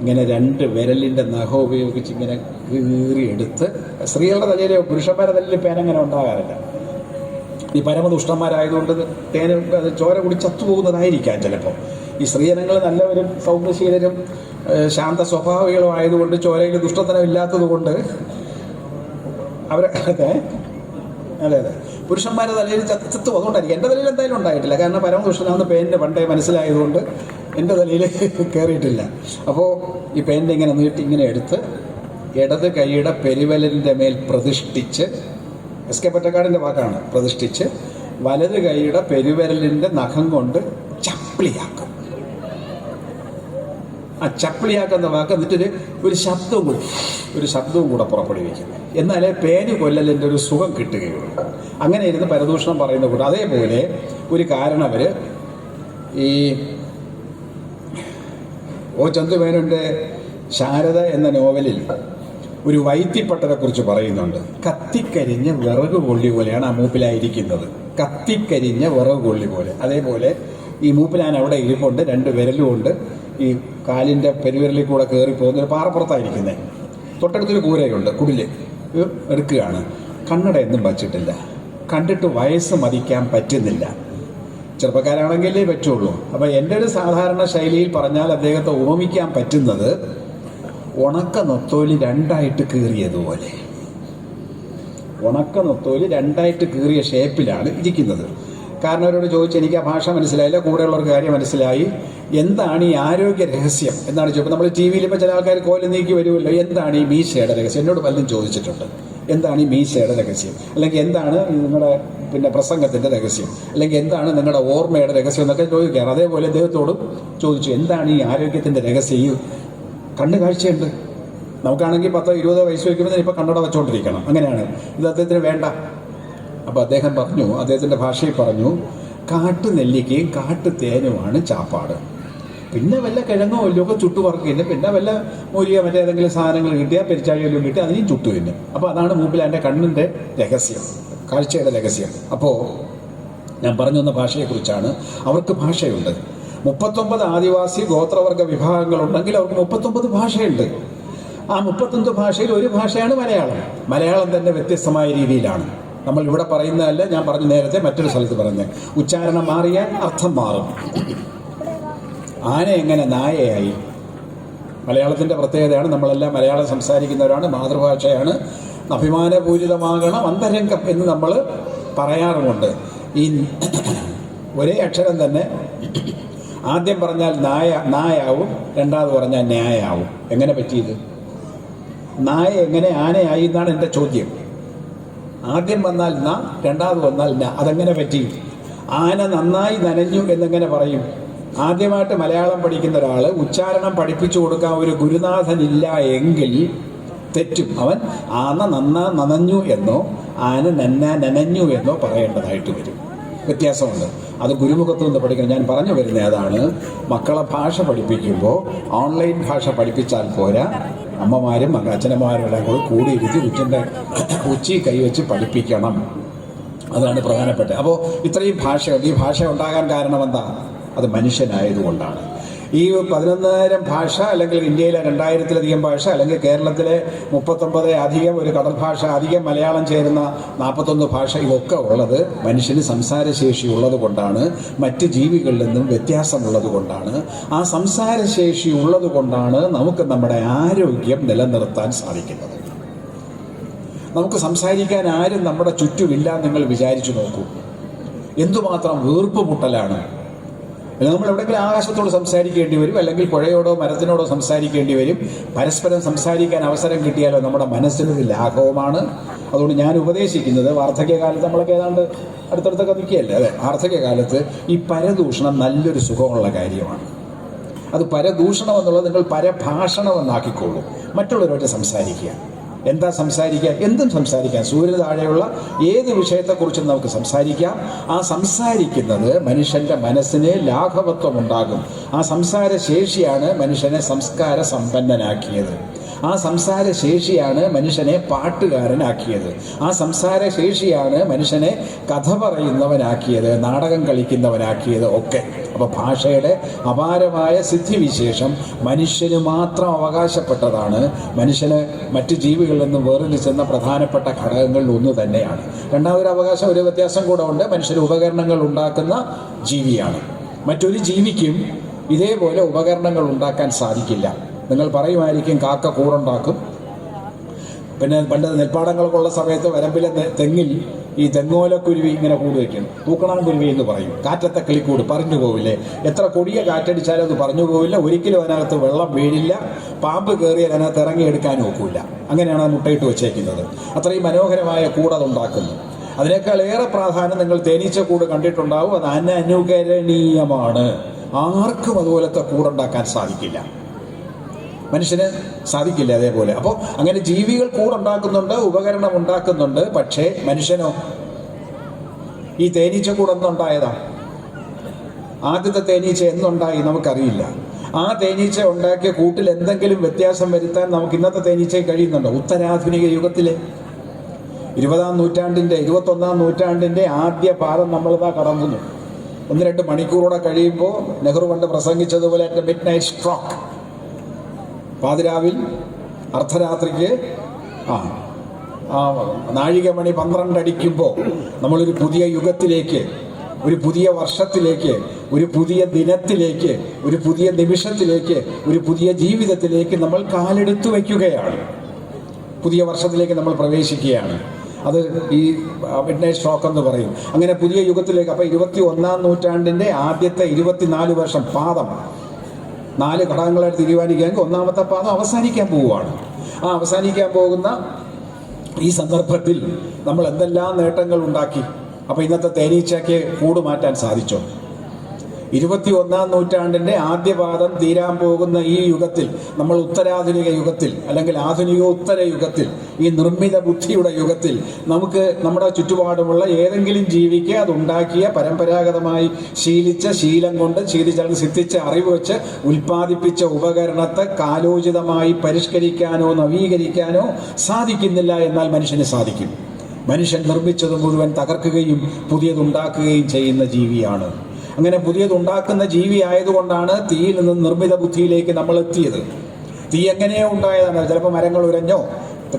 [SPEAKER 1] ഇങ്ങനെ 2 വിരലിൻ്റെ നഖം ഉപയോഗിച്ച് ഇങ്ങനെ കീറിയെടുത്ത്, സ്ത്രീകളുടെ തലയിൽ, പുരുഷന്മാരുടെ തലയിൽ പേനങ്ങനെ ഉണ്ടാകാറില്ല. ഈ പരമദുഷ്ടന്മാരായതുകൊണ്ട് തേന് ചോര കൂടി ചത്തുപോകുന്നതായിരിക്കാം ചിലപ്പോൾ. ഈ സ്ത്രീജനങ്ങൾ നല്ലവരും സൗമ്യശീലരും ശാന്ത സ്വഭാവികളും ആയതുകൊണ്ട്, ചോരയിൽ ദുഷ്ടത്തനം ഇല്ലാത്തത് കൊണ്ട് അതെ അതെ പുരുഷന്മാരുടെ തലയിൽ ചത്തു അതുകൊണ്ടായിരിക്കും. എൻ്റെ തലയിൽ എന്തായാലും ഉണ്ടായിട്ടില്ല, കാരണം പരമദുഷ്ടനാണെന്ന് പേനിൻ്റെ പണ്ടേ മനസ്സിലായതുകൊണ്ട് എൻ്റെ തലയിൽ കയറിയിട്ടില്ല. അപ്പോൾ ഈ പേനിൻ്റെ ഇങ്ങനെ നീട്ടി ഇങ്ങനെ എടുത്ത് ഇടത് കൈയുടെ പെരുവലിൻ്റെ മേൽ പ്രതിഷ്ഠിച്ച്, എസ് കെ പൊറ്റക്കാടിൻ്റെ വാക്കാണ്, പ്രതിഷ്ഠിച്ച് വലത് കൈയുടെ പെരുവരലിൻ്റെ നഖം കൊണ്ട് ചപ്പിളിയാക്കും. ആ ചപ്പിളിയാക്കുന്ന വാക്ക് എന്നിട്ടൊരു ഒരു ശബ്ദവും കൂടെ പുറപ്പെടുവിക്കും. എന്നാലേ പേന് കൊല്ലലിൻ്റെ ഒരു സുഖം കിട്ടുകയുള്ളൂ. അങ്ങനെ ഇരുന്ന് പരദൂഷണം പറയുന്ന കൂടെ. അതേപോലെ ഒരു കാരണവർ ഈ ഒ ചന്തുമേനോൻ്റെ ശാരദ എന്ന നോവലിൽ ഒരു വൈത്തിപ്പട്ടരെ കുറിച്ച് പറയുന്നുണ്ട്. കത്തിക്കരിഞ്ഞ വിറക് കൊള്ളി പോലെയാണ് ആ മൂപ്പിലായിരിക്കുന്നത്. കത്തിക്കരിഞ്ഞ വിറക് കൊള്ളി പോലെ. അതേപോലെ ഈ മൂപ്പിലാൻ അവിടെ ഇരിപ്പുണ്ട്, രണ്ട് വിരലുകൊണ്ട് ഈ കാലിൻ്റെ പെരുവിരലിൽ കൂടെ കയറി പോകുന്ന ഒരു പാറപ്പുറത്തായിരിക്കുന്നത്. തൊട്ടടുത്തൊരു കൂരയുണ്ട്, കുടില് എടുക്കുകയാണ്. കണ്ണടയൊന്നും വച്ചിട്ടില്ല, കണ്ടിട്ട് വയസ്സ് മതിക്കാൻ പറ്റുന്നില്ല. ചെറുപ്പക്കാരാണെങ്കിലേ പറ്റുള്ളൂ. അപ്പം എൻ്റെ ഒരു സാധാരണ ശൈലിയിൽ പറഞ്ഞാൽ അദ്ദേഹത്തെ ഉപമിക്കാൻ പറ്റുന്നത് ഉണക്ക നൊത്തോലി രണ്ടായിട്ട് കീറിയതുപോലെ. ഉണക്ക നൊത്തോലി രണ്ടായിട്ട് കീറിയ ഷേപ്പിലാണ് ഇരിക്കുന്നത്. കാരണം അവരോട് ചോദിച്ച് എനിക്ക് ആ ഭാഷ മനസ്സിലായില്ല, കൂടെയുള്ളവർക്ക് കാര്യം മനസ്സിലായി. എന്താണ് ഈ ആരോഗ്യ രഹസ്യം എന്നാണ് ചോദിച്ചപ്പോൾ, നമ്മൾ ടി വിയിൽ ഇപ്പോൾ ചില ആൾക്കാർ കോല് നീക്കി വരുമല്ലോ, എന്താണ് ഈ മീശയുടെ രഹസ്യം? എന്നോട് പലരും ചോദിച്ചിട്ടുണ്ട്, എന്താണ് ഈ മീശയുടെ രഹസ്യം, അല്ലെങ്കിൽ എന്താണ് നിങ്ങളുടെ പ്രസംഗത്തിൻ്റെ രഹസ്യം, അല്ലെങ്കിൽ എന്താണ് നിങ്ങളുടെ ഓർമ്മയുടെ രഹസ്യം എന്നൊക്കെ ചോദിക്കുകയാണ്. അതേപോലെ അദ്ദേഹത്തോടും ചോദിച്ചു, എന്താണ് ഈ ആരോഗ്യത്തിൻ്റെ രഹസ്യം? ഈ കണ്ണ് കാഴ്ചയുണ്ട്, നമുക്കാണെങ്കിൽ 10-20 വയസ്സ് വയ്ക്കുമ്പോൾ ഇപ്പോൾ കണ്ണട വെച്ചുകൊണ്ടിരിക്കണം, അങ്ങനെയാണ്. ഇത് അദ്ദേഹത്തിന് വേണ്ട. അപ്പോൾ അദ്ദേഹം പറഞ്ഞു, അദ്ദേഹത്തിൻ്റെ ഭാഷയിൽ പറഞ്ഞു, കാട്ടുനെല്ലിക്കയും കാട്ടുതേനുമാണ് ചാപ്പാട്. പിന്നെ വല്ല കിഴങ്ങോ വല്ലതൊക്കെ ചുട്ടു വറക്കില്ല, പിന്നെ വല്ല മൂലിക മറ്റേതെങ്കിലും സാധനങ്ങൾ കിട്ടിയാൽ പെരിച്ചാഴിയെല്ലാം കിട്ടി അതിനും ചുട്ടു തിന്നും. അപ്പോൾ അതാണ് മൂപ്പിലാൻ്റെ കണ്ണിൻ്റെ രഹസ്യം, കാഴ്ചയുടെ രഹസ്യം. അപ്പോൾ ഞാൻ പറഞ്ഞു വന്ന ഭാഷയെക്കുറിച്ചാണ്. അവർക്ക് ഭാഷയുണ്ട്. 39 ആദിവാസി ഗോത്രവർഗ വിഭാഗങ്ങളുണ്ടെങ്കിൽ അവർക്ക് 39 ഭാഷയുണ്ട്. ആ 39 ഭാഷയിൽ ഒരു ഭാഷയാണ് മലയാളം. മലയാളം തന്നെ വ്യത്യസ്തമായ രീതിയിലാണ്. നമ്മൾ ഇവിടെ പറയുന്നതല്ല, ഞാൻ പറഞ്ഞു നേരത്തെ മറ്റൊരു സ്ഥലത്ത് പറഞ്ഞ്, ഉച്ചാരണം മാറിയാൽ അർത്ഥം മാറും. ആന എങ്ങനെ നായയായി? മലയാളത്തിൻ്റെ പ്രത്യേകതയാണ്, നമ്മളെല്ലാം മലയാളം സംസാരിക്കുന്നവരാണ്, മാതൃഭാഷയാണ്, അഭിമാനപൂരിതമാകണം അന്തരംഗം എന്ന് നമ്മൾ പറയാറുമുണ്ട്. ഈ ഒരേ അക്ഷരം തന്നെ ആദ്യം പറഞ്ഞാൽ നായാവും, രണ്ടാമത് പറഞ്ഞാൽ ന്യായാവും. എങ്ങനെ പറ്റിയത്? നായ എങ്ങനെ ആനയായി എന്നാണ് എൻ്റെ ചോദ്യം. ആദ്യം വന്നാൽ ന, രണ്ടാമത് വന്നാൽ ന, അതെങ്ങനെ പറ്റി? ആന നന്നായി നനഞ്ഞു എന്നെങ്ങനെ പറയും? ആദ്യമായിട്ട് മലയാളം പഠിക്കുന്ന ഒരാൾ ഉച്ചാരണം പഠിപ്പിച്ചു കൊടുക്കാൻ ഒരു ഗുരുനാഥനില്ല എങ്കിൽ തെറ്റും. അവൻ ആന നനഞ്ഞു എന്നോ ആന നനഞ്ഞു എന്നോ പറയേണ്ടതായിട്ട് വരും. വ്യത്യാസമുണ്ട്. അത് ഗുരുമുഖത്തു നിന്ന് പഠിക്കണം. ഞാൻ പറഞ്ഞു വരുന്നത് അതാണ്, മക്കളെ ഭാഷ പഠിപ്പിക്കുമ്പോൾ ഓൺലൈൻ ഭാഷ പഠിപ്പിച്ചാൽ പോരാ, അമ്മമാരും അച്ഛനമ്മമാരും എല്ലാം കൂടി കൂടിയിരുത്തി ഉച്ചി കൈവച്ച് പഠിപ്പിക്കണം. അതാണ് പ്രധാനപ്പെട്ടത്. അപ്പോൾ ഇത്രയും ഭാഷയുണ്ട്. ഈ ഭാഷ ഉണ്ടാകാൻ കാരണം എന്താ? അത് മനുഷ്യനായതുകൊണ്ടാണ്. ഈ 11,000 ഭാഷ, അല്ലെങ്കിൽ ഇന്ത്യയിലെ 2,000-ലധികം ഭാഷ, അല്ലെങ്കിൽ കേരളത്തിലെ 39 അധികം, ഒരു കടൽ ഭാഷ അധികം, മലയാളം ചേരുന്ന 41 ഭാഷ, ഇതൊക്കെ ഉള്ളത് മനുഷ്യന് സംസാരശേഷി ഉള്ളത് കൊണ്ടാണ്, മറ്റ് ജീവികളിൽ നിന്നും വ്യത്യാസമുള്ളത് കൊണ്ടാണ്. ആ സംസാരശേഷി ഉള്ളത് കൊണ്ടാണ് നമുക്ക് നമ്മുടെ ആരോഗ്യം നിലനിർത്താൻ സാധിക്കുന്നത്. നമുക്ക് സംസാരിക്കാൻ ആരും നമ്മുടെ ചുറ്റുമില്ല. നിങ്ങൾ വിചാരിച്ചു നോക്കൂ, എന്തുമാത്രം വീർപ്പുമുട്ടലാണ്. നമ്മൾ എവിടെയെങ്കിലും ആകാശത്തോട് സംസാരിക്കേണ്ടി വരും, അല്ലെങ്കിൽ പുഴയോടോ മരത്തിനോടോ സംസാരിക്കേണ്ടി വരും. പരസ്പരം സംസാരിക്കാൻ അവസരം കിട്ടിയാലോ നമ്മുടെ മനസ്സിനൊരു ലാഘവമാണ്. അതുകൊണ്ട് ഞാൻ ഉപദേശിക്കുന്നത്, വാർദ്ധക്യകാലത്ത് നമ്മളൊക്കെ ഏതാണ്ട് അടുത്തടുത്തൊക്കെ നിൽക്കുകയല്ലേ, അതെ, വാർദ്ധക്യകാലത്ത് ഈ പരദൂഷണം നല്ലൊരു സുഖമുള്ള കാര്യമാണ്. അത് പരദൂഷണം എന്നുള്ളത് നിങ്ങൾ പരഭാഷണമെന്നാക്കിക്കോളൂ. മറ്റുള്ളവരുമായിട്ട് സംസാരിക്കുക. എന്താ സംസാരിക്കുക? എന്തും സംസാരിക്കാം. സൂര്യന് താഴെയുള്ള ഏത് വിഷയത്തെക്കുറിച്ചും നമുക്ക് സംസാരിക്കാം. ആ സംസാരിക്കുന്നത് മനുഷ്യൻ്റെ മനസ്സിന് ലാഘവത്വം ഉണ്ടാകും. ആ സംസാര ശേഷിയാണ് മനുഷ്യനെ സംസ്കാര സമ്പന്നനാക്കിയത്. ആ സംസാര ശേഷിയാണ് മനുഷ്യനെ പാട്ടുകാരനാക്കിയത്. ആ സംസാര ശേഷിയാണ് മനുഷ്യനെ കഥ പറയുന്നവനാക്കിയത്, നാടകം കളിക്കുന്നവനാക്കിയത് ഒക്കെ. അപ്പോൾ ഭാഷയുടെ അപാരമായ സിദ്ധിവിശേഷം മനുഷ്യന് മാത്രം അവകാശപ്പെട്ടതാണ്. മനുഷ്യന് മറ്റ് ജീവികളിൽ നിന്നും വേർതിരിച്ചെന്ന പ്രധാനപ്പെട്ട ഘടകങ്ങളിൽ ഒന്ന് തന്നെയാണ്. രണ്ടാമതൊരു അവകാശം, ഒരു വ്യത്യാസം കൂടെ ഉണ്ട്. മനുഷ്യർ ഉപകരണങ്ങൾ ഉണ്ടാക്കുന്ന ജീവിയാണ്. മറ്റൊരു ജീവിക്കും ഇതേപോലെ ഉപകരണങ്ങൾ ഉണ്ടാക്കാൻ സാധിക്കില്ല. നിങ്ങൾ പറയുമായിരിക്കും കാക്ക കൂടുണ്ടാക്കും. പിന്നെ പണ്ട് നെൽപ്പാടങ്ങൾക്കുള്ള സമയത്ത് വരമ്പിലെ തെങ്ങിൽ ഈ തെങ്ങോലക്കുരുവി ഇങ്ങനെ കൂട് വയ്ക്കണം. തൂക്കണാംകുരുവി എന്ന് പറയും. കാറ്റത്തെ കിളിക്കൂട് പറഞ്ഞു പോവില്ലേ. എത്ര കൊടിയ കാറ്റടിച്ചാലും അത് പറഞ്ഞു പോവില്ല. ഒരിക്കലും അതിനകത്ത് വെള്ളം വീഴില്ല. പാമ്പ് കയറിയാൽ അതിനകത്ത് ഇറങ്ങിയെടുക്കാൻ നോക്കില്ല. അങ്ങനെയാണ് അത് മുട്ടയിട്ട് വെച്ചേക്കുന്നത്. അത്രയും മനോഹരമായ കൂട് അതുണ്ടാക്കുന്നു. അതിനേക്കാൾ ഏറെ പ്രാധാന്യം നിങ്ങൾ തേനീച്ച കൂട് കണ്ടിട്ടുണ്ടാവും. അത് അനനുകരണീയമാണ്. ആർക്കും അതുപോലത്തെ കൂടുണ്ടാക്കാൻ സാധിക്കില്ല. മനുഷ്യന് സാധിക്കില്ല അതേപോലെ. അപ്പോൾ അങ്ങനെ ജീവികൾ കൂടുണ്ടാക്കുന്നുണ്ട്, ഉപകരണം ഉണ്ടാക്കുന്നുണ്ട്. പക്ഷേ മനുഷ്യനോ? ഈ തേനീച്ച കൂടെന്നുണ്ടായതാ? ആദ്യത്തെ തേനീച്ച എന്നുണ്ടായി നമുക്കറിയില്ല. ആ തേനീച്ച ഉണ്ടാക്കിയ കൂട്ടിൽ എന്തെങ്കിലും വ്യത്യാസം വരുത്താൻ നമുക്ക് ഇന്നത്തെ തേനീച്ചയെ കഴിയുന്നുണ്ടോ? ഉത്തരാധുനിക യുഗത്തിലെ 21ാം നൂറ്റാണ്ടിൻ്റെ ആദ്യ പാദം നമ്മളിതാ കടന്നു. 1-2 മണിക്കൂറൂടെ കഴിയുമ്പോൾ നെഹ്റു പണ്ട് പ്രസംഗിച്ചതുപോലെ അറ്റ് മിഡ് നൈറ്റ് സ്ട്രോക്ക്, പാതിരാവിൽ അർദ്ധരാത്രിക്ക് നാഴികമണി 12 അടിക്കുമ്പോൾ നമ്മളൊരു പുതിയ യുഗത്തിലേക്ക്, ഒരു പുതിയ വർഷത്തിലേക്ക്, ഒരു പുതിയ ദിനത്തിലേക്ക്, ഒരു പുതിയ നിമിഷത്തിലേക്ക്, ഒരു പുതിയ ജീവിതത്തിലേക്ക് നമ്മൾ കാലെടുത്തു വയ്ക്കുകയാണ്. പുതിയ വർഷത്തിലേക്ക് നമ്മൾ പ്രവേശിക്കുകയാണ്. അത് ഈ മിഡ് നൈറ്റ് സ്ട്രോക്ക് എന്ന് പറയും. അങ്ങനെ പുതിയ യുഗത്തിലേക്ക്. അപ്പോൾ 21ാം നൂറ്റാണ്ടിൻ്റെ ആദ്യത്തെ 24 വർഷം പാദം 4 ഘടകങ്ങളായിട്ട് തീരുമാനിക്കുകയെങ്കിൽ 1ാമത്തെ പാദം അവസാനിക്കാൻ പോവുകയാണ്. ആ അവസാനിക്കാൻ പോകുന്ന ഈ സന്ദർഭത്തിൽ നമ്മൾ എന്തെല്ലാം നേട്ടങ്ങൾ ഉണ്ടാക്കി. അപ്പോൾ ഇന്നത്തെ തേനീച്ചയ്ക്ക് കൂട് മാറ്റാൻ സാധിച്ചോ? 21ാം നൂറ്റാണ്ടിൻ്റെ ആദ്യപാദം തീരാൻ പോകുന്ന ഈ യുഗത്തിൽ, നമ്മൾ ഉത്തരാധുനിക യുഗത്തിൽ അല്ലെങ്കിൽ ആധുനികോത്തര യുഗത്തിൽ, ഈ നിർമ്മിത ബുദ്ധിയുടെ യുഗത്തിൽ നമുക്ക് നമ്മുടെ ചുറ്റുപാടുമുള്ള ഏതെങ്കിലും ജീവിക്ക് അതുണ്ടാക്കിയ പരമ്പരാഗതമായി ശീലിച്ച ശീലം കൊണ്ട് സിദ്ധിച്ച അറിവ് വെച്ച് ഉൽപ്പാദിപ്പിച്ച ഉപകരണത്തെ കാലോചിതമായി പരിഷ്കരിക്കാനോ നവീകരിക്കാനോ സാധിക്കുന്നില്ല. എന്നാൽ മനുഷ്യന് സാധിക്കും. മനുഷ്യൻ നിർമ്മിച്ചത് മുഴുവൻ തകർക്കുകയും പുതിയതുണ്ടാക്കുകയും ചെയ്യുന്ന ജീവിയാണ്. അങ്ങനെ പുതിയതുണ്ടാക്കുന്ന ജീവി ആയതുകൊണ്ടാണ് തീയിൽ നിന്ന് നിർമ്മിത ബുദ്ധിയിലേക്ക് നമ്മൾ എത്തിയത്. തീ എങ്ങനെയോ ഉണ്ടായതാണ്. ചിലപ്പോൾ മരങ്ങൾ ഉരഞ്ഞോ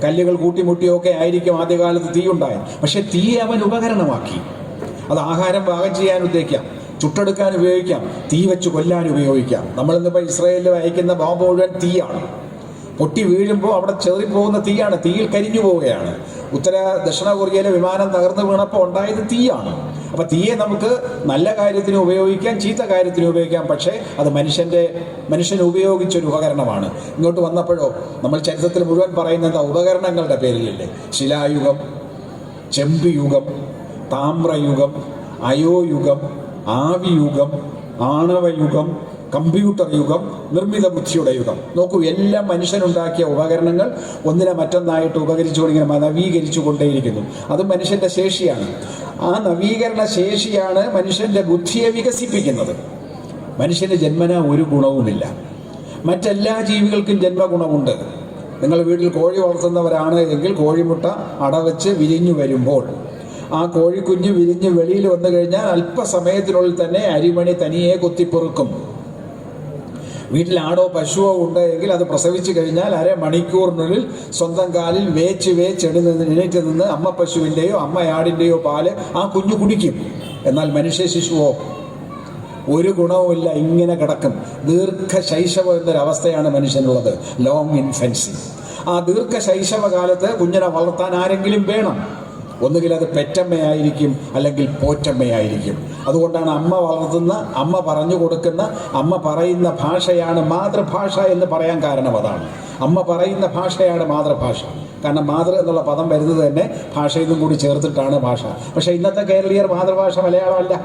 [SPEAKER 1] കല്ലുകൾ കൂട്ടിമുട്ടിയോ ഒക്കെ ആയിരിക്കും ആദ്യകാലത്ത് തീ ഉണ്ടായത്. പക്ഷെ തീ അവൻ ഉപകരണമാക്കി. അത് ആഹാരം പാകം ചെയ്യാൻ ഉപയോഗിക്കാം, ചുട്ടെടുക്കാൻ ഉപയോഗിക്കാം, തീ വെച്ച് കൊല്ലാൻ ഉപയോഗിക്കാം. നമ്മളിന്നിപ്പോൾ ഇസ്രായേലിൽ അയക്കുന്ന ബോംബ് മുഴുവൻ തീയാണ്. പൊട്ടി വീഴുമ്പോൾ അവിടെ ചെറിപ്പോകുന്ന തീയാണ്. തീയിൽ കരിഞ്ഞു പോവുകയാണ്. ദക്ഷിണ കൊറിയയിലെ വിമാനം തകർന്നു വീണപ്പോൾ ഉണ്ടായത് തീയാണ്. അപ്പം തീയെ നമുക്ക് നല്ല കാര്യത്തിന് ഉപയോഗിക്കാം, ചീത്ത കാര്യത്തിന് ഉപയോഗിക്കാം. പക്ഷേ അത് മനുഷ്യൻ ഉപയോഗിച്ചൊരു ഉപകരണമാണ്. ഇങ്ങോട്ട് വന്നപ്പോഴോ നമ്മൾ ചരിത്രത്തിൽ മുഴുവൻ പറയുന്നത് ഉപകരണങ്ങളുടെ പേരിലല്ലേ. ശിലായുഗം, ചെമ്പുയുഗം, താമ്രയുഗം, അയോയുഗം, ആവിയുഗം, ആണവയുഗം, കമ്പ്യൂട്ടർ യുഗം, നിർമ്മിത ബുദ്ധിയുടെ യുഗം. നോക്കൂ, എല്ലാം മനുഷ്യനുണ്ടാക്കിയ ഉപകരണങ്ങൾ ഒന്നിനെ മറ്റൊന്നായിട്ട് ഉപകരിച്ചുകൊണ്ടിങ്ങനെ നവീകരിച്ചു കൊണ്ടേയിരിക്കുന്നു. അത് മനുഷ്യൻ്റെ ശേഷിയാണ്. ആ നവീകരണ ശേഷിയാണ് മനുഷ്യൻ്റെ ബുദ്ധിയെ വികസിപ്പിക്കുന്നത്. മനുഷ്യന് ജന്മന ഒരു ഗുണവുമില്ല. മറ്റെല്ലാ ജീവികൾക്കും ജന്മഗുണമുണ്ട്. നിങ്ങൾ വീട്ടിൽ കോഴി വളർത്തുന്നവരാണ് എങ്കിൽ കോഴിമുട്ട അടവച്ച് വിരിഞ്ഞു വരുമ്പോൾ ആ കോഴിക്കുഞ്ഞ് വിരിഞ്ഞ് വെളിയിൽ വന്നു കഴിഞ്ഞാൽ അല്പസമയത്തിനുള്ളിൽ തന്നെ അരിമണി തനിയെ കൊത്തിപ്പൊറുക്കും. വീട്ടിൽ ആടോ പശുവോ ഉണ്ട് എങ്കിൽ അത് പ്രസവിച്ചു കഴിഞ്ഞാൽ അരമണിക്കൂറിനുള്ളിൽ സ്വന്തം കാലിൽ എണീറ്റ് നിന്ന് അമ്മ പശുവിൻ്റെയോ അമ്മയാടിൻ്റെയോ പാല് ആ കുഞ്ഞു കുടിക്കും. എന്നാൽ മനുഷ്യ ശിശുവോ ഒരു ഗുണവുമില്ല, ഇങ്ങനെ കിടക്കും. ദീർഘശൈശവം എന്നൊരവസ്ഥയാണ് മനുഷ്യനുള്ളത്, ലോങ് ഇൻഫൻസി. ആ ദീർഘശൈശവകാലത്ത് കുഞ്ഞിനെ വളർത്താൻ ആരെങ്കിലും വേണം. ഒന്നുകിൽ അത് പെറ്റമ്മയായിരിക്കും, അല്ലെങ്കിൽ പോറ്റമ്മയായിരിക്കും. അതുകൊണ്ടാണ് അമ്മ വളർത്തുന്ന, അമ്മ പറഞ്ഞു കൊടുക്കുന്ന, അമ്മ പറയുന്ന ഭാഷയാണ് മാതൃഭാഷ എന്ന് പറയാൻ കാരണം അതാണ്. അമ്മ പറയുന്ന ഭാഷയാണ് മാതൃഭാഷ. കാരണം മാതൃ എന്നുള്ള പദം വരുന്നത് തന്നെ ഭാഷയിലും കൂടി ചേർത്തിട്ടാണ് ഭാഷ. പക്ഷേ ഇന്നത്തെ കേരളീയർ മാതൃഭാഷ മലയാളമല്ല.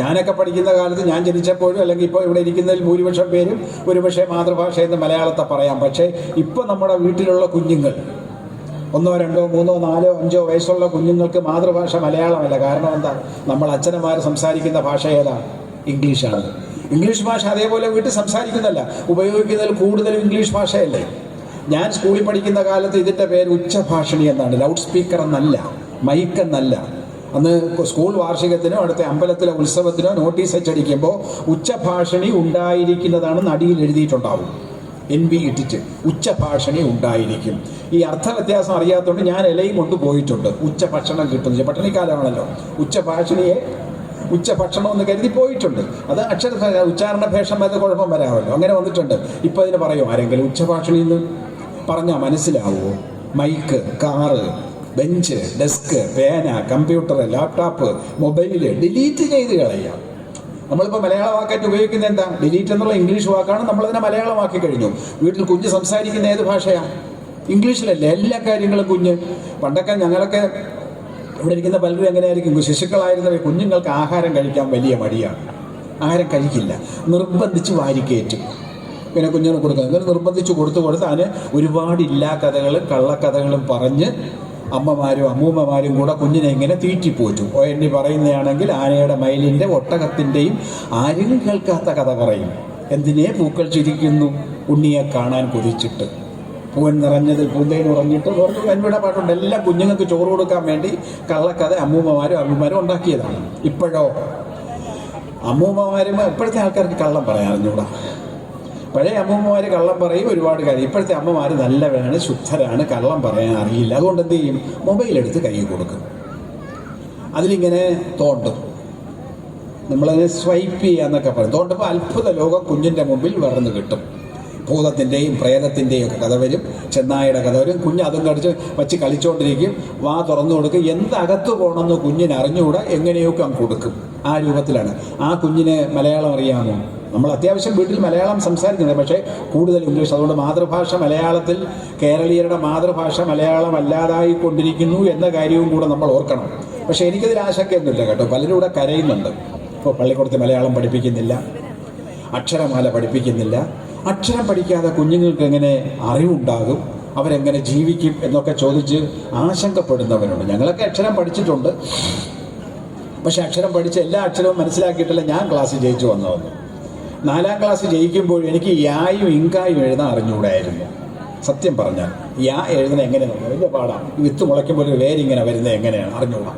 [SPEAKER 1] ഞാനൊക്കെ പഠിക്കുന്ന കാലത്ത്, ഞാൻ ജനിച്ചപ്പോഴും അല്ലെങ്കിൽ ഇപ്പോൾ ഇവിടെ ഇരിക്കുന്നതിൽ ഭൂരിപക്ഷം പേരും ഒരുപക്ഷെ മാതൃഭാഷ എന്ന് മലയാളത്തെ പറയാം. പക്ഷേ ഇപ്പോൾ നമ്മുടെ വീട്ടിലുള്ള കുഞ്ഞുങ്ങൾ 1, 2, 3, 4, 5 വയസ്സുള്ള കുഞ്ഞുങ്ങൾക്ക് മാതൃഭാഷ മലയാളമല്ല. കാരണം എന്താ? നമ്മൾ അച്ഛനമാർ സംസാരിക്കുന്ന ഭാഷ ഏതാ? ഇംഗ്ലീഷാണ്. ഇംഗ്ലീഷ് ഭാഷ അതേപോലെ വീട്ടിൽ സംസാരിക്കുന്നതല്ല, ഉപയോഗിക്കുന്നതിൽ കൂടുതലും ഇംഗ്ലീഷ് ഭാഷയല്ലേ. ഞാൻ സ്കൂളിൽ പഠിക്കുന്ന കാലത്ത് ഇതിൻ്റെ പേര് ഉച്ചഭാഷിണി എന്നാണ്. ലൗഡ് സ്പീക്കർ എന്നല്ല, മൈക്ക് എന്നല്ല. അന്ന് സ്കൂൾ വാർഷികത്തിനോ അടുത്ത അമ്പലത്തിലെ ഉത്സവത്തിനോ നോട്ടീസ് അച്ചടിക്കുമ്പോൾ ഉച്ചഭാഷിണി ഉണ്ടായിരിക്കുന്നതാണെന്ന് അടിയിൽ എഴുതിയിട്ടുണ്ടാവും. NB ഇട്ടിട്ട് ഉച്ചഭാഷിണി ഉണ്ടായിരിക്കും. ഈ അർത്ഥവ്യത്യാസം അറിയാത്തതുകൊണ്ട് ഞാൻ ഇലയും കൊണ്ട് പോയിട്ടുണ്ട്. ഉച്ചഭക്ഷണം കിട്ടുന്നു, പട്ടിണിക്കാലമാണല്ലോ. ഉച്ചഭാഷിണിയെ ഉച്ചഭക്ഷണം എന്ന് കരുതി പോയിട്ടുണ്ട്. അത് ഉച്ചാരണ ഭേഷം വരെ കുഴപ്പം വരാമല്ലോ, അങ്ങനെ വന്നിട്ടുണ്ട്. ഇപ്പം അതിന് പറയും ആരെങ്കിലും ഉച്ചഭാഷണിൽ നിന്ന് പറഞ്ഞാൽ മനസ്സിലാവുമോ? മൈക്ക്, കാറ്, ബെഞ്ച്, ഡെസ്ക്, പേന, കമ്പ്യൂട്ടർ, ലാപ്ടോപ്പ്, മൊബൈല് ഡിലീറ്റ് ചെയ്ത് കളയാം. നമ്മളിപ്പോൾ മലയാള വാക്കായിട്ട് ഉപയോഗിക്കുന്നത് എന്താ? ഡിലീറ്റ് എന്നുള്ള ഇംഗ്ലീഷ് വാക്കാണ്, നമ്മളതിനെ മലയാളമാക്കി കഴിഞ്ഞു. വീട്ടിൽ കുഞ്ഞ് സംസാരിക്കുന്ന ഏത് ഭാഷയാണ്? ഇംഗ്ലീഷിലല്ലേ എല്ലാ കാര്യങ്ങളും. പണ്ടൊക്കെ ഞങ്ങളൊക്കെ ഇവിടെ ഇരിക്കുന്ന പലരും എങ്ങനെയായിരിക്കും, ശിശുക്കളായിരുന്നവർ കുഞ്ഞുങ്ങൾക്ക് ആഹാരം കഴിക്കാൻ വലിയ മടിയാണ്, ആഹാരം കഴിക്കില്ല, നിർബന്ധിച്ച് വാരിക്കയറ്റും. പിന്നെ കുഞ്ഞിന് കൊടുക്കുക, അങ്ങനെ നിർബന്ധിച്ച് കൊടുത്ത് അതിന് ഒരുപാട് ഇല്ലാ കഥകളും കള്ളക്കഥകളും പറഞ്ഞ് അമ്മമാരും അമ്മൂമ്മമാരും കൂടെ കുഞ്ഞിനെ ഇങ്ങനെ തീറ്റിപ്പോറ്റും. എണ്ണി പറയുന്നതാണെങ്കിൽ ആനയുടെ, മയിലിൻ്റെ, ഒട്ടകത്തിൻ്റെയും ആരും കേൾക്കാത്ത കഥ പറയും. എന്തിനേ പൂക്കൾ ചിരിക്കുന്നു ഉണ്ണിയെ കാണാൻ കൊതിച്ചിട്ട്, പൂവൻ നിറഞ്ഞതിൽ പൂന്തേൻ ഉറഞ്ഞിട്ട് എന്നൂടെ പാട്ടുണ്ട്. എല്ലാം കുഞ്ഞുങ്ങൾക്ക് ചോറ് കൊടുക്കാൻ വേണ്ടി കള്ളക്കഥ അമ്മൂമ്മമാരും അമ്മമാരും ഉണ്ടാക്കിയതാണ്. ഇപ്പോഴോ അമ്മൂമ്മമാരും ഇപ്പോഴത്തെ ആൾക്കാർക്ക് കള്ളം പറയാൻ അറിഞ്ഞൂടാ. പഴയ അമ്മൂമ്മമാർ കള്ളം പറയും ഒരുപാട് കാര്യം. ഇപ്പോഴത്തെ അമ്മമാർ നല്ലവരാണ്, ശുദ്ധരാണ്, കള്ളം പറയാൻ അറിയില്ല. അതുകൊണ്ട് എന്ത് ചെയ്യും? മൊബൈലെടുത്ത് കയ്യിൽ കൊടുക്കും, അതിലിങ്ങനെ തോണ്ടും. നമ്മളതിനെ സ്വൈപ്പ് ചെയ്യാന്നൊക്കെ പറയും. തോണ്ടുമ്പോൾ അത്ഭുത ലോകം കുഞ്ഞിൻ്റെ മുമ്പിൽ വിറന്ന് കിട്ടും. ഭൂതത്തിൻ്റെയും പ്രേതത്തിൻ്റെയും ഒക്കെ കഥ വരും, ചെന്നായുടെ കഥ വരും. കുഞ്ഞ് അതും കടിച്ച് വച്ച് കളിച്ചുകൊണ്ടിരിക്കും. വാ തുറന്നു കൊടുക്കും. എന്തകത്ത് പോകണമെന്ന് കുഞ്ഞിന് അറിഞ്ഞുകൂടാ, എങ്ങനെയൊക്കെ അങ്ങ് കൊടുക്കും. ആ രൂപത്തിലാണ്. ആ കുഞ്ഞിന് മലയാളം അറിയാമോ? നമ്മൾ അത്യാവശ്യം വീട്ടിൽ മലയാളം സംസാരിക്കുന്നത്, പക്ഷേ കൂടുതൽ ഇംഗ്ലീഷ്. അതുകൊണ്ട് മാതൃഭാഷ മലയാളത്തിൽ, കേരളീയരുടെ മാതൃഭാഷ മലയാളം അല്ലാതായിക്കൊണ്ടിരിക്കുന്നു എന്ന കാര്യവും കൂടെ നമ്മൾ ഓർക്കണം. പക്ഷേ എനിക്കതിൽ ആശങ്കയൊന്നുമില്ല കേട്ടോ. പലരും കൂടെ കരയുന്നുണ്ട്. ഇപ്പോൾ പള്ളിക്കൂടത്തിൽ മലയാളം പഠിപ്പിക്കുന്നില്ല, അക്ഷരമാല പഠിപ്പിക്കുന്നില്ല. അക്ഷരം പഠിക്കാതെ കുഞ്ഞുങ്ങൾക്ക് എങ്ങനെ അറിവുണ്ടാകും, അവരെങ്ങനെ ജീവിക്കും എന്നൊക്കെ ചോദിച്ച് ആശങ്കപ്പെടുന്നവരുണ്ട്. ഞങ്ങളൊക്കെ അക്ഷരം പഠിച്ചിട്ടുണ്ട്, പക്ഷെ അക്ഷരം പഠിച്ച് എല്ലാ അക്ഷരവും മനസ്സിലാക്കിയിട്ടില്ല ഞാൻ ക്ലാസ്സിൽ ജയിച്ചു വന്നതെന്ന്. 4ാം ക്ലാസ് ജയിക്കുമ്പോൾ എനിക്ക് യായും ഇങ്കായും എഴുതാൻ അറിഞ്ഞുകൂടായിരുന്നു. സത്യം പറഞ്ഞാൽ യാ എഴുതുന്ന എങ്ങനെയാണ് വലിയ പാടാണ്. വിത്ത് മുളയ്ക്കുമ്പോൾ ഒരു വേരിങ്ങനെ വരുന്നത് എങ്ങനെയാണ് അറിഞ്ഞുകൂടാ.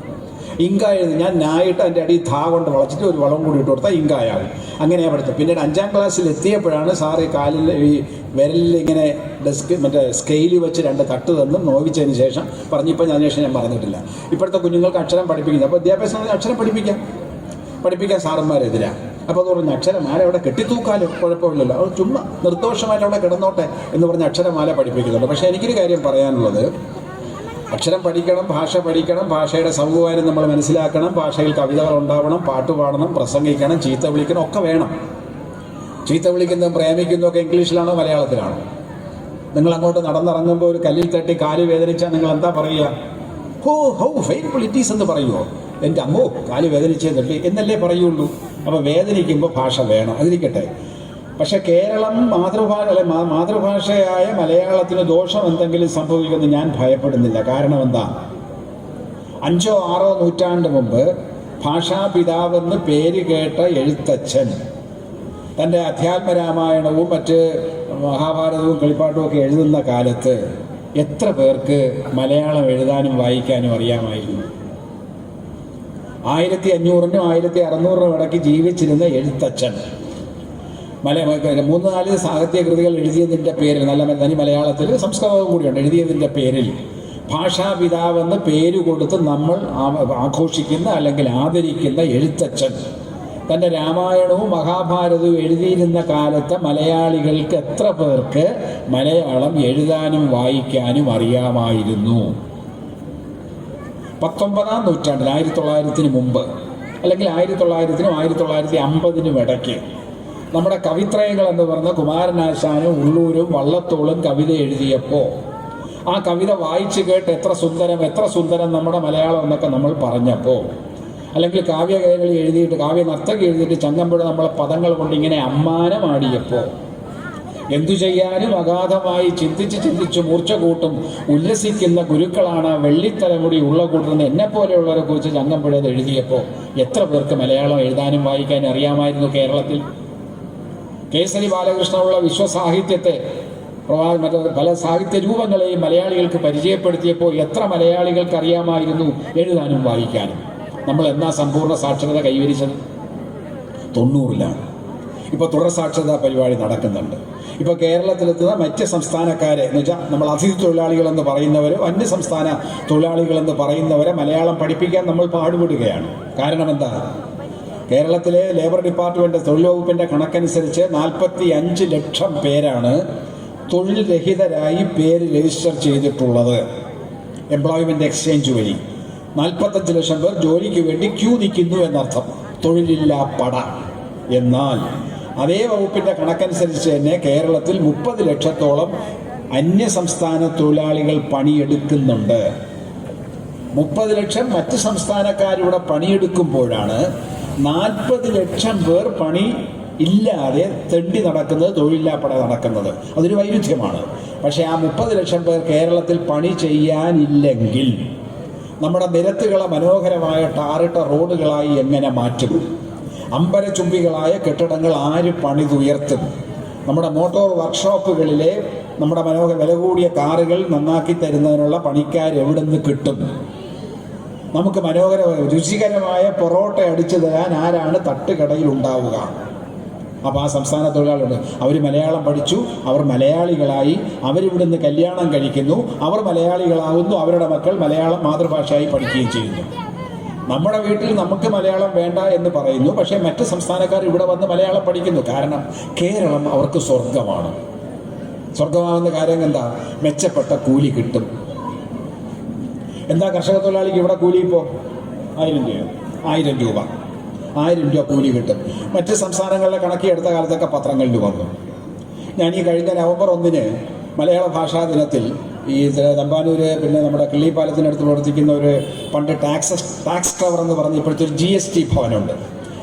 [SPEAKER 1] ഇങ്ക എഴുതുന്നത് ഞാൻ നായിട്ട് അതിൻ്റെ അടിയിൽ ധാ കൊണ്ട് വളച്ചിട്ട് ഒരു വളം കൂടി ഇട്ട് കൊടുത്താൽ ഇങ്കായാകും. അങ്ങനെയാണ് പഠിത്തം. പിന്നീട് 5ാം ക്ലാസ്സിൽ എത്തിയപ്പോഴാണ് സാറ് കാലിൽ ഈ വിരലിൽ ഇങ്ങനെ മറ്റേ സ്കെയില് വെച്ച് 2 തട്ട് തന്ന് നോവിച്ചതിന് ശേഷം പറഞ്ഞിപ്പോൾ അതിന് ശേഷം ഞാൻ പറഞ്ഞിട്ടില്ല. ഇപ്പോഴത്തെ കുഞ്ഞുങ്ങൾക്ക് അക്ഷരം പഠിപ്പിക്കുന്നത്. അപ്പോൾ വിദ്യാഭ്യാസം അക്ഷരം പഠിപ്പിക്കാൻ സാറന്മാരെതിരാണ്. അപ്പോൾ അത് പറഞ്ഞ അക്ഷരമാല അവിടെ കെട്ടിത്തൂക്കാലും കുഴപ്പമില്ലല്ലോ, അത് ചുമ്മാ നിർദോഷമായിട്ട് അവിടെ കിടന്നോട്ടെ എന്ന് പറഞ്ഞ് അക്ഷരമാല പഠിപ്പിക്കുന്നുണ്ട്. പക്ഷേ എനിക്കൊരു കാര്യം പറയാനുള്ളത്, അക്ഷരം പഠിക്കണം, ഭാഷ പഠിക്കണം, ഭാഷയുടെ സൗകര്യം നമ്മൾ മനസ്സിലാക്കണം, ഭാഷയിൽ കവിതകൾ ഉണ്ടാവണം, പാട്ട് പാടണം, പ്രസംഗിക്കണം, ചീത്ത വിളിക്കണം, ഒക്കെ വേണം. ചീത്ത വിളിക്കുന്നതും പ്രേമിക്കുന്നതും ഒക്കെ ഇംഗ്ലീഷിലാണോ മലയാളത്തിലാണോ? നിങ്ങൾ അങ്ങോട്ട് നടന്നിറങ്ങുമ്പോൾ ഒരു കല്ലിൽ തട്ടി കാല് വേദനിച്ചാൽ നിങ്ങൾ എന്താ പറയുക? ഹൗ പെയിൻഫുൾ ഇറ്റ് ഈസ് എന്ന് പറയുമോ? എൻ്റെ അമ്മോ കാല് വേദനിച്ചതല്ലേ എന്നല്ലേ പറയുള്ളൂ. അപ്പോൾ വേദനിക്കുമ്പോൾ ഭാഷ വേണം, അതിരിക്കട്ടെ. പക്ഷെ കേരളം മാതൃഭാഷയായ മലയാളത്തിന് ദോഷം എന്തെങ്കിലും സംഭവിക്കുമെന്ന് ഞാൻ ഭയപ്പെടുന്നില്ല. കാരണം എന്താ? 5ഓ 6ഓ നൂറ്റാണ്ട് മുമ്പ് ഭാഷാപിതാവെന്ന് പേര് കേട്ട എഴുത്തച്ഛൻ തൻ്റെ അധ്യാത്മരാമായണവും മറ്റ് മഹാഭാരതവും കളിപ്പാട്ടും ഒക്കെ എഴുതുന്ന കാലത്ത് എത്ര പേർക്ക് മലയാളം എഴുതാനും വായിക്കാനും അറിയാമായിരുന്നു? 1500നും 1600നും ഇടയ്ക്ക് ജീവിച്ചിരുന്ന എഴുത്തച്ഛൻ 3-4 സാഹിത്യ കൃതികൾ എഴുതിയതിൻ്റെ പേരിൽ, നല്ല തനി മലയാളത്തിൽ സംസ്കൃതവും കൂടിയുണ്ട്, എഴുതിയതിൻ്റെ പേരിൽ ഭാഷാപിതാവെന്ന് പേര് കൊടുത്ത് നമ്മൾ ആഘോഷിക്കുന്ന അല്ലെങ്കിൽ ആദരിക്കുന്ന എഴുത്തച്ഛൻ തൻ്റെ രാമായണവും മഹാഭാരതവും എഴുതിയിരുന്ന കാലത്ത് മലയാളികൾക്ക് എത്ര പേർക്ക് മലയാളം എഴുതാനും വായിക്കാനും അറിയാമായിരുന്നു? 19ാം നൂറ്റാണ്ടിൽ 1900-ന് മുമ്പ് അല്ലെങ്കിൽ 1900-നും 1950-നും ഇടയ്ക്ക് നമ്മുടെ കവിത്രയങ്ങൾ എന്ന് പറഞ്ഞ കുമാരനാശാനും ഉള്ളൂരും വള്ളത്തോളും കവിത എഴുതിയപ്പോൾ ആ കവിത വായിച്ചു കേട്ട് എത്ര സുന്ദരം നമ്മുടെ മലയാളം എന്നൊക്കെ നമ്മൾ പറഞ്ഞപ്പോൾ, അല്ലെങ്കിൽ കാവ്യകേളി എഴുതിയിട്ട് കാവ്യനർത്തകി എഴുതിയിട്ട് ചങ്ങമ്പുഴ നമ്മളെ പദങ്ങൾ കൊണ്ട് ഇങ്ങനെ അമ്മാനമാടിയപ്പോൾ എന്തു ചെയ്യാനും അഗാധമായി ചിന്തിച്ച് മൂർച്ച കൂട്ടും ഉല്ലസിക്കുന്ന ഗുരുക്കളാണ് വെള്ളിത്തലമുടി ഉള്ള കൂട്ടുന്ന എന്നെപ്പോലെയുള്ളവരെ കുറിച്ച് ചങ്ങമ്പുഴ എഴുതിയപ്പോൾ എത്ര പേർക്ക് മലയാളം എഴുതാനും വായിക്കാനും അറിയാമായിരുന്നു കേരളത്തിൽ? കേസരി ബാലകൃഷ്ണനുള്ള വിശ്വസാഹിത്യത്തെ മറ്റേ പല സാഹിത്യ രൂപങ്ങളെയും മലയാളികൾക്ക് പരിചയപ്പെടുത്തിയപ്പോൾ എത്ര മലയാളികൾക്ക് അറിയാമായിരുന്നു എഴുതാനും വായിക്കാനും? നമ്മൾ എന്നാ സമ്പൂർണ്ണ സാക്ഷരത കൈവരിച്ചത്? 90-ലാണ്. ഇപ്പോൾ തുടർ സാക്ഷരതാ പരിപാടി നടക്കുന്നുണ്ട്. ഇപ്പോൾ കേരളത്തിലെത്തുന്ന മറ്റ് സംസ്ഥാനക്കാരെ എന്ന് വെച്ചാൽ നമ്മൾ അതിഥി തൊഴിലാളികളെന്ന് പറയുന്നവരും അന്യസംസ്ഥാന തൊഴിലാളികളെന്ന് പറയുന്നവരെ മലയാളം പഠിപ്പിക്കാൻ നമ്മൾ പാടുപെടുകയാണ്. കാരണം എന്താ? കേരളത്തിലെ ലേബർ ഡിപ്പാർട്ട്മെൻറ്റ് തൊഴിൽ വകുപ്പിൻ്റെ കണക്കനുസരിച്ച് 45 ലക്ഷം പേരാണ് തൊഴിൽ രഹിതരായി പേര് രജിസ്റ്റർ ചെയ്തിട്ടുള്ളത്. എംപ്ലോയ്മെൻ്റ് എക്സ്ചേഞ്ച് വഴി 45 ലക്ഷം പേർ ജോലിക്ക് വേണ്ടി ക്യൂ നിൽക്കുന്നു എന്നർത്ഥം, തൊഴിലില്ലാ പട. എന്നാൽ അതേ വകുപ്പിൻ്റെ കണക്കനുസരിച്ച് തന്നെ കേരളത്തിൽ 30 ലക്ഷത്തോളം അന്യസംസ്ഥാന തൊഴിലാളികൾ പണിയെടുക്കുന്നുണ്ട്. 30 ലക്ഷം മറ്റ് സംസ്ഥാനക്കാരിവിടെ പണിയെടുക്കുമ്പോഴാണ് 40 ലക്ഷം പേർ പണി ഇല്ലാതെ തെണ്ടി നടക്കുന്നത്, തൊഴിലില്ലാപ്പട നടക്കുന്നത്. അതൊരു വൈരുദ്ധ്യമാണ്. പക്ഷേ ആ 30 ലക്ഷം പേർ കേരളത്തിൽ പണി ചെയ്യാനില്ലെങ്കിൽ നമ്മുടെ നിരത്തുകളെ മനോഹരമായ ടാറിട്ട റോഡുകളായി എങ്ങനെ മാറ്റും? അമ്പരചുംബികളായ കെട്ടിടങ്ങൾ ആര് പണിതുയർത്തും? നമ്മുടെ മോട്ടോർ വർക്ക്ഷോപ്പുകളിലെ നമ്മുടെ വില കൂടിയ കാറുകൾ നന്നാക്കി തരുന്നതിനുള്ള പണിക്കാർ എവിടെ നിന്ന് കിട്ടും? നമുക്ക് രുചികരമായ പൊറോട്ട അടിച്ചു തരാൻ ആരാണ് തട്ടുകടയിൽ ഉണ്ടാവുക? അപ്പോൾ ആ സംസ്ഥാന തൊഴിലാളികളുണ്ട്, അവർ മലയാളം പഠിച്ചു, അവർ മലയാളികളായി, അവരിവിടുന്ന് കല്യാണം കഴിക്കുന്നു, അവർ മലയാളികളാവുന്നു, അവരുടെ മക്കൾ മലയാളം മാതൃഭാഷയായി പഠിക്കുകയും ചെയ്യുന്നു. നമ്മുടെ വീട്ടിൽ നമുക്ക് മലയാളം വേണ്ട എന്ന് പറയുന്നു, പക്ഷേ മറ്റ് സംസ്ഥാനക്കാർ ഇവിടെ വന്ന് മലയാളം പഠിക്കുന്നു. കാരണം കേരളം അവർക്ക് സ്വർഗമാണ്. സ്വർഗമാകുന്ന കാര്യം എന്താ? മെച്ചപ്പെട്ട കൂലി കിട്ടും. എന്താ കർഷക തൊഴിലാളിക്ക് ഇവിടെ കൂലി ഇപ്പോൾ 1000 രൂപ 1000 രൂപ കൂലി കിട്ടും. മറ്റ് സംസ്ഥാനങ്ങളിലെ കണക്കി എടുത്ത കാലത്തൊക്കെ പത്രങ്ങളിൽ വന്നു. ഞാൻ ഈ കഴിഞ്ഞ നവംബർ 1 മലയാള ഭാഷാ ദിനത്തിൽ ഈ തമ്പാനൂര് പിന്നെ നമ്മുടെ കിള്ളിപ്പാലത്തിനടുത്ത് പ്രവർത്തിക്കുന്ന ഒരു പണ്ട് ടാക്സ് ടവർ എന്ന് പറഞ്ഞ് ഇപ്പോഴത്തെ ഒരു GST ഭവനുണ്ട്.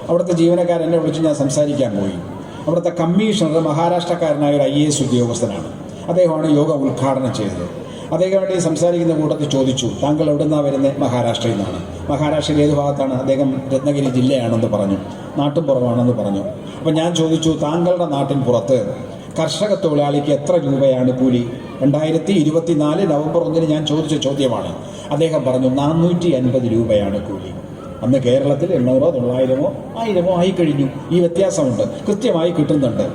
[SPEAKER 1] അവിടുത്തെ ജീവനക്കാരെന്നെ വിളിച്ച് ഞാൻ സംസാരിക്കാൻ പോയി. അവിടുത്തെ കമ്മീഷണർ മഹാരാഷ്ട്രക്കാരനായ ഒരു IAS ഉദ്യോഗസ്ഥനാണ്. അദ്ദേഹമാണ് യോഗം ഉദ്ഘാടനം ചെയ്തത്. അദ്ദേഹമായിട്ട് സംസാരിക്കുന്ന കൂട്ടത്തിൽ ചോദിച്ചു, താങ്കൾ എവിടെ നിന്നാണ് വരുന്നത്? മഹാരാഷ്ട്രയിൽ നിന്നാണ്. മഹാരാഷ്ട്രയിൽ ഏത് ഭാഗത്താണ്? അദ്ദേഹം രത്നഗിരി ജില്ലയാണെന്ന് പറഞ്ഞു, നാട്ടും പുറമാണെന്ന് പറഞ്ഞു. അപ്പം ഞാൻ ചോദിച്ചു, താങ്കളുടെ നാട്ടിൻ പുറത്ത് കർഷക തൊഴിലാളിക്ക് എത്ര രൂപയാണ് കൂലി? 2024 നവംബർ 1 ഞാൻ ചോദിച്ച ചോദ്യമാണ്. അദ്ദേഹം പറഞ്ഞു 450 രൂപയാണ് കൂലി. അന്ന് കേരളത്തിൽ 800, 900, 1000 ആയിക്കഴിഞ്ഞു. ഈ വ്യത്യാസമുണ്ട്. കൃത്യമായി കിട്ടുന്നുണ്ട്,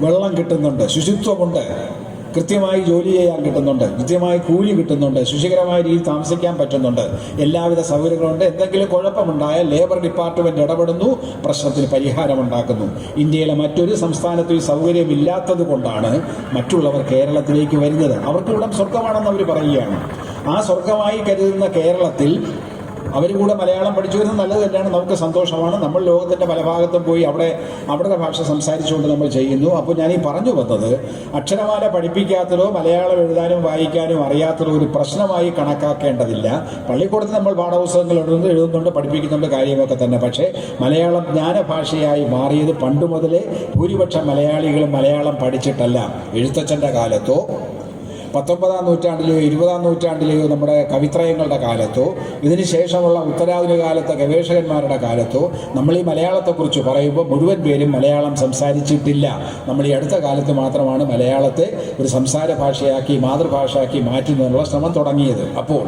[SPEAKER 1] വെള്ളം കിട്ടുന്നുണ്ട്, ശുചിത്വമുണ്ട്, കൃത്യമായി ജോലി ചെയ്യാൻ കിട്ടുന്നുണ്ട്, കൃത്യമായി കൂലി കിട്ടുന്നുണ്ട്, ശുചികരമായ രീതിയിൽ താമസിക്കാൻ പറ്റുന്നുണ്ട്, എല്ലാവിധ സൗകര്യങ്ങളുണ്ട്. എന്തെങ്കിലും കുഴപ്പമുണ്ടായാൽ ലേബർ ഡിപ്പാർട്ട്മെൻറ്റ് ഇടപെടുന്നു, പ്രശ്നത്തിന് പരിഹാരമുണ്ടാക്കുന്നു. ഇന്ത്യയിലെ മറ്റൊരു സംസ്ഥാനത്തും ഈ സൗകര്യമില്ലാത്തത് കൊണ്ടാണ് മറ്റുള്ളവർ കേരളത്തിലേക്ക് വരുന്നത്. അവർക്ക് ഇവിടെ സ്വർഗമാണെന്ന് അവർ പറയുകയാണ്. ആ സ്വർഗമായി കരുതുന്ന കേരളത്തിൽ അവർ കൂടെ മലയാളം പഠിച്ചു വരുന്നത് നല്ലത് തന്നെയാണ്, നമുക്ക് സന്തോഷമാണ്. നമ്മൾ ലോകത്തിൻ്റെ പല ഭാഗത്തും പോയി അവിടുത്തെ ഭാഷ സംസാരിച്ചുകൊണ്ട് നമ്മൾ ചെയ്യുന്നു. അപ്പോൾ ഞാൻ ഈ പറഞ്ഞു വന്നത്, അക്ഷരമാല പഠിപ്പിക്കാത്തതോ മലയാളം എഴുതാനും വായിക്കാനും അറിയാത്തതോ ഒരു പ്രശ്നമായി കണക്കാക്കേണ്ടതില്ല. പള്ളിക്കൂടത്തിൽ നമ്മൾ പാഠപുസ്തകങ്ങൾ എഴുതുന്നുണ്ട്, പഠിപ്പിക്കുന്നുണ്ട്, കാര്യമൊക്കെ തന്നെ. പക്ഷേ മലയാളം ജ്ഞാനഭാഷയായി മാറിയത് പണ്ട് മുതലേ ഭൂരിപക്ഷം മലയാളികളും മലയാളം പഠിച്ചിട്ടല്ല. എഴുത്തച്ഛൻ്റെ കാലത്തോ 19-ാം നൂറ്റാണ്ടിലെയോ 20-ാം നൂറ്റാണ്ടിലെയോ നമ്മുടെ കവിത്രയങ്ങളുടെ കാലത്തോ ഇതിന് ശേഷമുള്ള ഉത്തരാധുനിക കാലത്തെ ഗവേഷകന്മാരുടെ കാലത്തോ നമ്മൾ ഈ മലയാളത്തെക്കുറിച്ച് പറയുമ്പോൾ മുഴുവൻ പേരും മലയാളം സംസാരിച്ചിട്ടില്ല. നമ്മൾ ഈ അടുത്ത കാലത്ത് മാത്രമാണ് മലയാളത്തെ ഒരു സംസാര ഭാഷയാക്കി മാതൃഭാഷയാക്കി മാറ്റുന്നതിനുള്ള ശ്രമം തുടങ്ങിയത്. അപ്പോൾ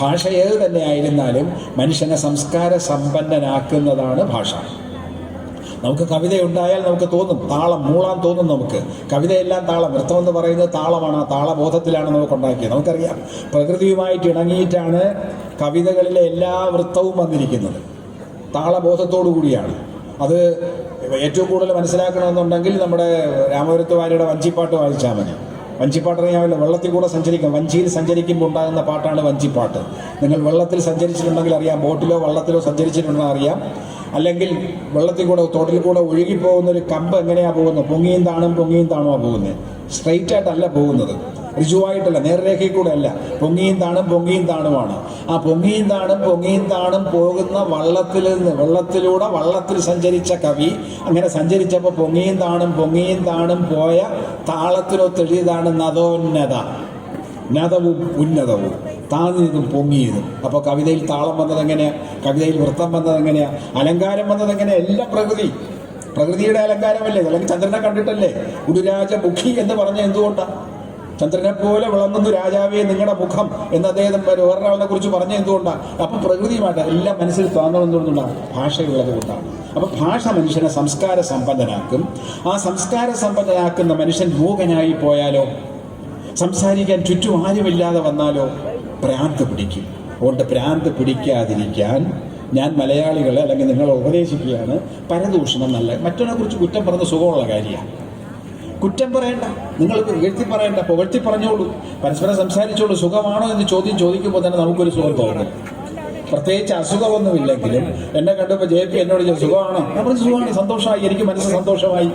[SPEAKER 1] ഭാഷ ഏത് തന്നെ ആയിരുന്നാലും മനുഷ്യനെ സംസ്കാര സമ്പന്നനാക്കുന്നതാണ് ഭാഷ. നമുക്ക് കവിതയുണ്ടായാൽ നമുക്ക് തോന്നും, താളം മൂളാൻ തോന്നും. നമുക്ക് കവിതയെല്ലാം താളം, വൃത്തം എന്ന് പറയുന്നത് താളമാണ്. ആ താളബോധത്തിലാണ് നമുക്കുണ്ടാക്കിയത്. നമുക്കറിയാം, പ്രകൃതിയുമായിട്ട് ഇണങ്ങിയിട്ടാണ് കവിതകളിലെ എല്ലാ വൃത്തവും വന്നിരിക്കുന്നത്. താളബോധത്തോടു കൂടിയാണ്. അത് ഏറ്റവും കൂടുതൽ മനസ്സിലാക്കണമെന്നുണ്ടെങ്കിൽ നമ്മുടെ രാമപുരത്ത് വാര്യരുടെ വഞ്ചിപ്പാട്ട് വായിച്ചാൽ മതി. വഞ്ചിപ്പാട്ട് അറിയാമല്ലോ, വെള്ളത്തിൽ കൂടെ സഞ്ചരിക്കാം. വഞ്ചിയിൽ സഞ്ചരിക്കുമ്പോൾ ഉണ്ടാകുന്ന പാട്ടാണ് വഞ്ചിപ്പാട്ട്. നിങ്ങൾ വെള്ളത്തിൽ സഞ്ചരിച്ചിട്ടുണ്ടെങ്കിൽ അറിയാം, ബോട്ടിലോ വള്ളത്തിലോ സഞ്ചരിച്ചിട്ടുണ്ടെങ്കിൽ അറിയാം. അല്ലെങ്കിൽ വെള്ളത്തിൽ കൂടെ തോട്ടിൽ കൂടെ ഒഴുകിപ്പോകുന്നൊരു കമ്പ് എങ്ങനെയാണ് പോകുന്നത്? പൊങ്ങിയും താണും പൊങ്ങിയും പോകുന്നത്. സ്ട്രെയിറ്റ് ആയിട്ടല്ല പോകുന്നത്, ഋജുവായിട്ടല്ല, നേർരേഖയിൽ കൂടെ അല്ല. പൊങ്ങിയും താണുമാണ്. ആ പൊങ്ങിയും താണും പോകുന്ന വള്ളത്തിൽ സഞ്ചരിച്ച കവി അങ്ങനെ സഞ്ചരിച്ചപ്പോൾ പൊങ്ങിയും താണും പോയ താളത്തിനൊത്തെഴുതിയതാണ് നദോന്നത. നദവും ഉന്നതവും, താഴ്ന്നതും പൊങ്ങിയതും. അപ്പോൾ കവിതയിൽ താളം വന്നത് എങ്ങനെയാണ്? കവിതയിൽ വൃത്തം വന്നത് എങ്ങനെയാണ്? അലങ്കാരം വന്നത് എങ്ങനെയാണ്? എല്ലാം പ്രകൃതിയുടെ അലങ്കാരമല്ലേ? അല്ലെങ്കിൽ ചന്ദ്രനെ കണ്ടിട്ടല്ലേ ഉടുരാജമുഖി എന്ന് പറഞ്ഞ എന്തുകൊണ്ടാണ്? ചന്ദ്രനെ പോലെ വിളങ്ങുന്നു രാജാവേ നിങ്ങളുടെ മുഖം എന്ന് അദ്ദേഹം വേറൊരാളിനെ കുറിച്ച് പറഞ്ഞ എന്തുകൊണ്ടാണ്? അപ്പം പ്രകൃതിയുമായിട്ട് എല്ലാം മനസ്സിൽ തോന്നണമെന്നുകൊണ്ടാണ്, ഭാഷയുള്ളത് കൊണ്ടാണ്. അപ്പം ഭാഷ മനുഷ്യനെ സംസ്കാര സമ്പന്നനാക്കും. ആ സംസ്കാര സമ്പന്നനാക്കുന്ന മനുഷ്യൻ മൂകനായി പോയാലോ, സംസാരിക്കാൻ ചുറ്റും ആരുമില്ലാതെ വന്നാലോ ഭ്രാന്ത് പിടിക്കും. അതുകൊണ്ട് ഭ്രാന്ത് പിടിക്കാതിരിക്കാൻ ഞാൻ മലയാളികളെ അല്ലെങ്കിൽ നിങ്ങളെ ഉപദേശിക്കുകയാണ്, പരദൂഷണം നല്ല, മറ്റൊരാളെ കുറിച്ച് കുറ്റം പറഞ്ഞ സുഖമുള്ള കാര്യമാണ്. കുറ്റം പറയണ്ട, നിങ്ങൾ എഴുത്തി പറയണ്ട, പുകഴ്ത്തി പറഞ്ഞോളൂ, പരസ്പരം സംസാരിച്ചോളൂ. സുഖമാണോ എന്ന് ചോദിക്കുമ്പോൾ തന്നെ നമുക്കൊരു സുഖം തോന്നും. പ്രത്യേകിച്ച് അസുഖമൊന്നുമില്ലെങ്കിലും എന്നെ കണ്ടപ്പോൾ JP എന്നോട് സുഖമാണോ? ഞാൻ പറഞ്ഞു സുഖമാണ്, സന്തോഷമായി, എനിക്ക് മനസ്സ് സന്തോഷമായി.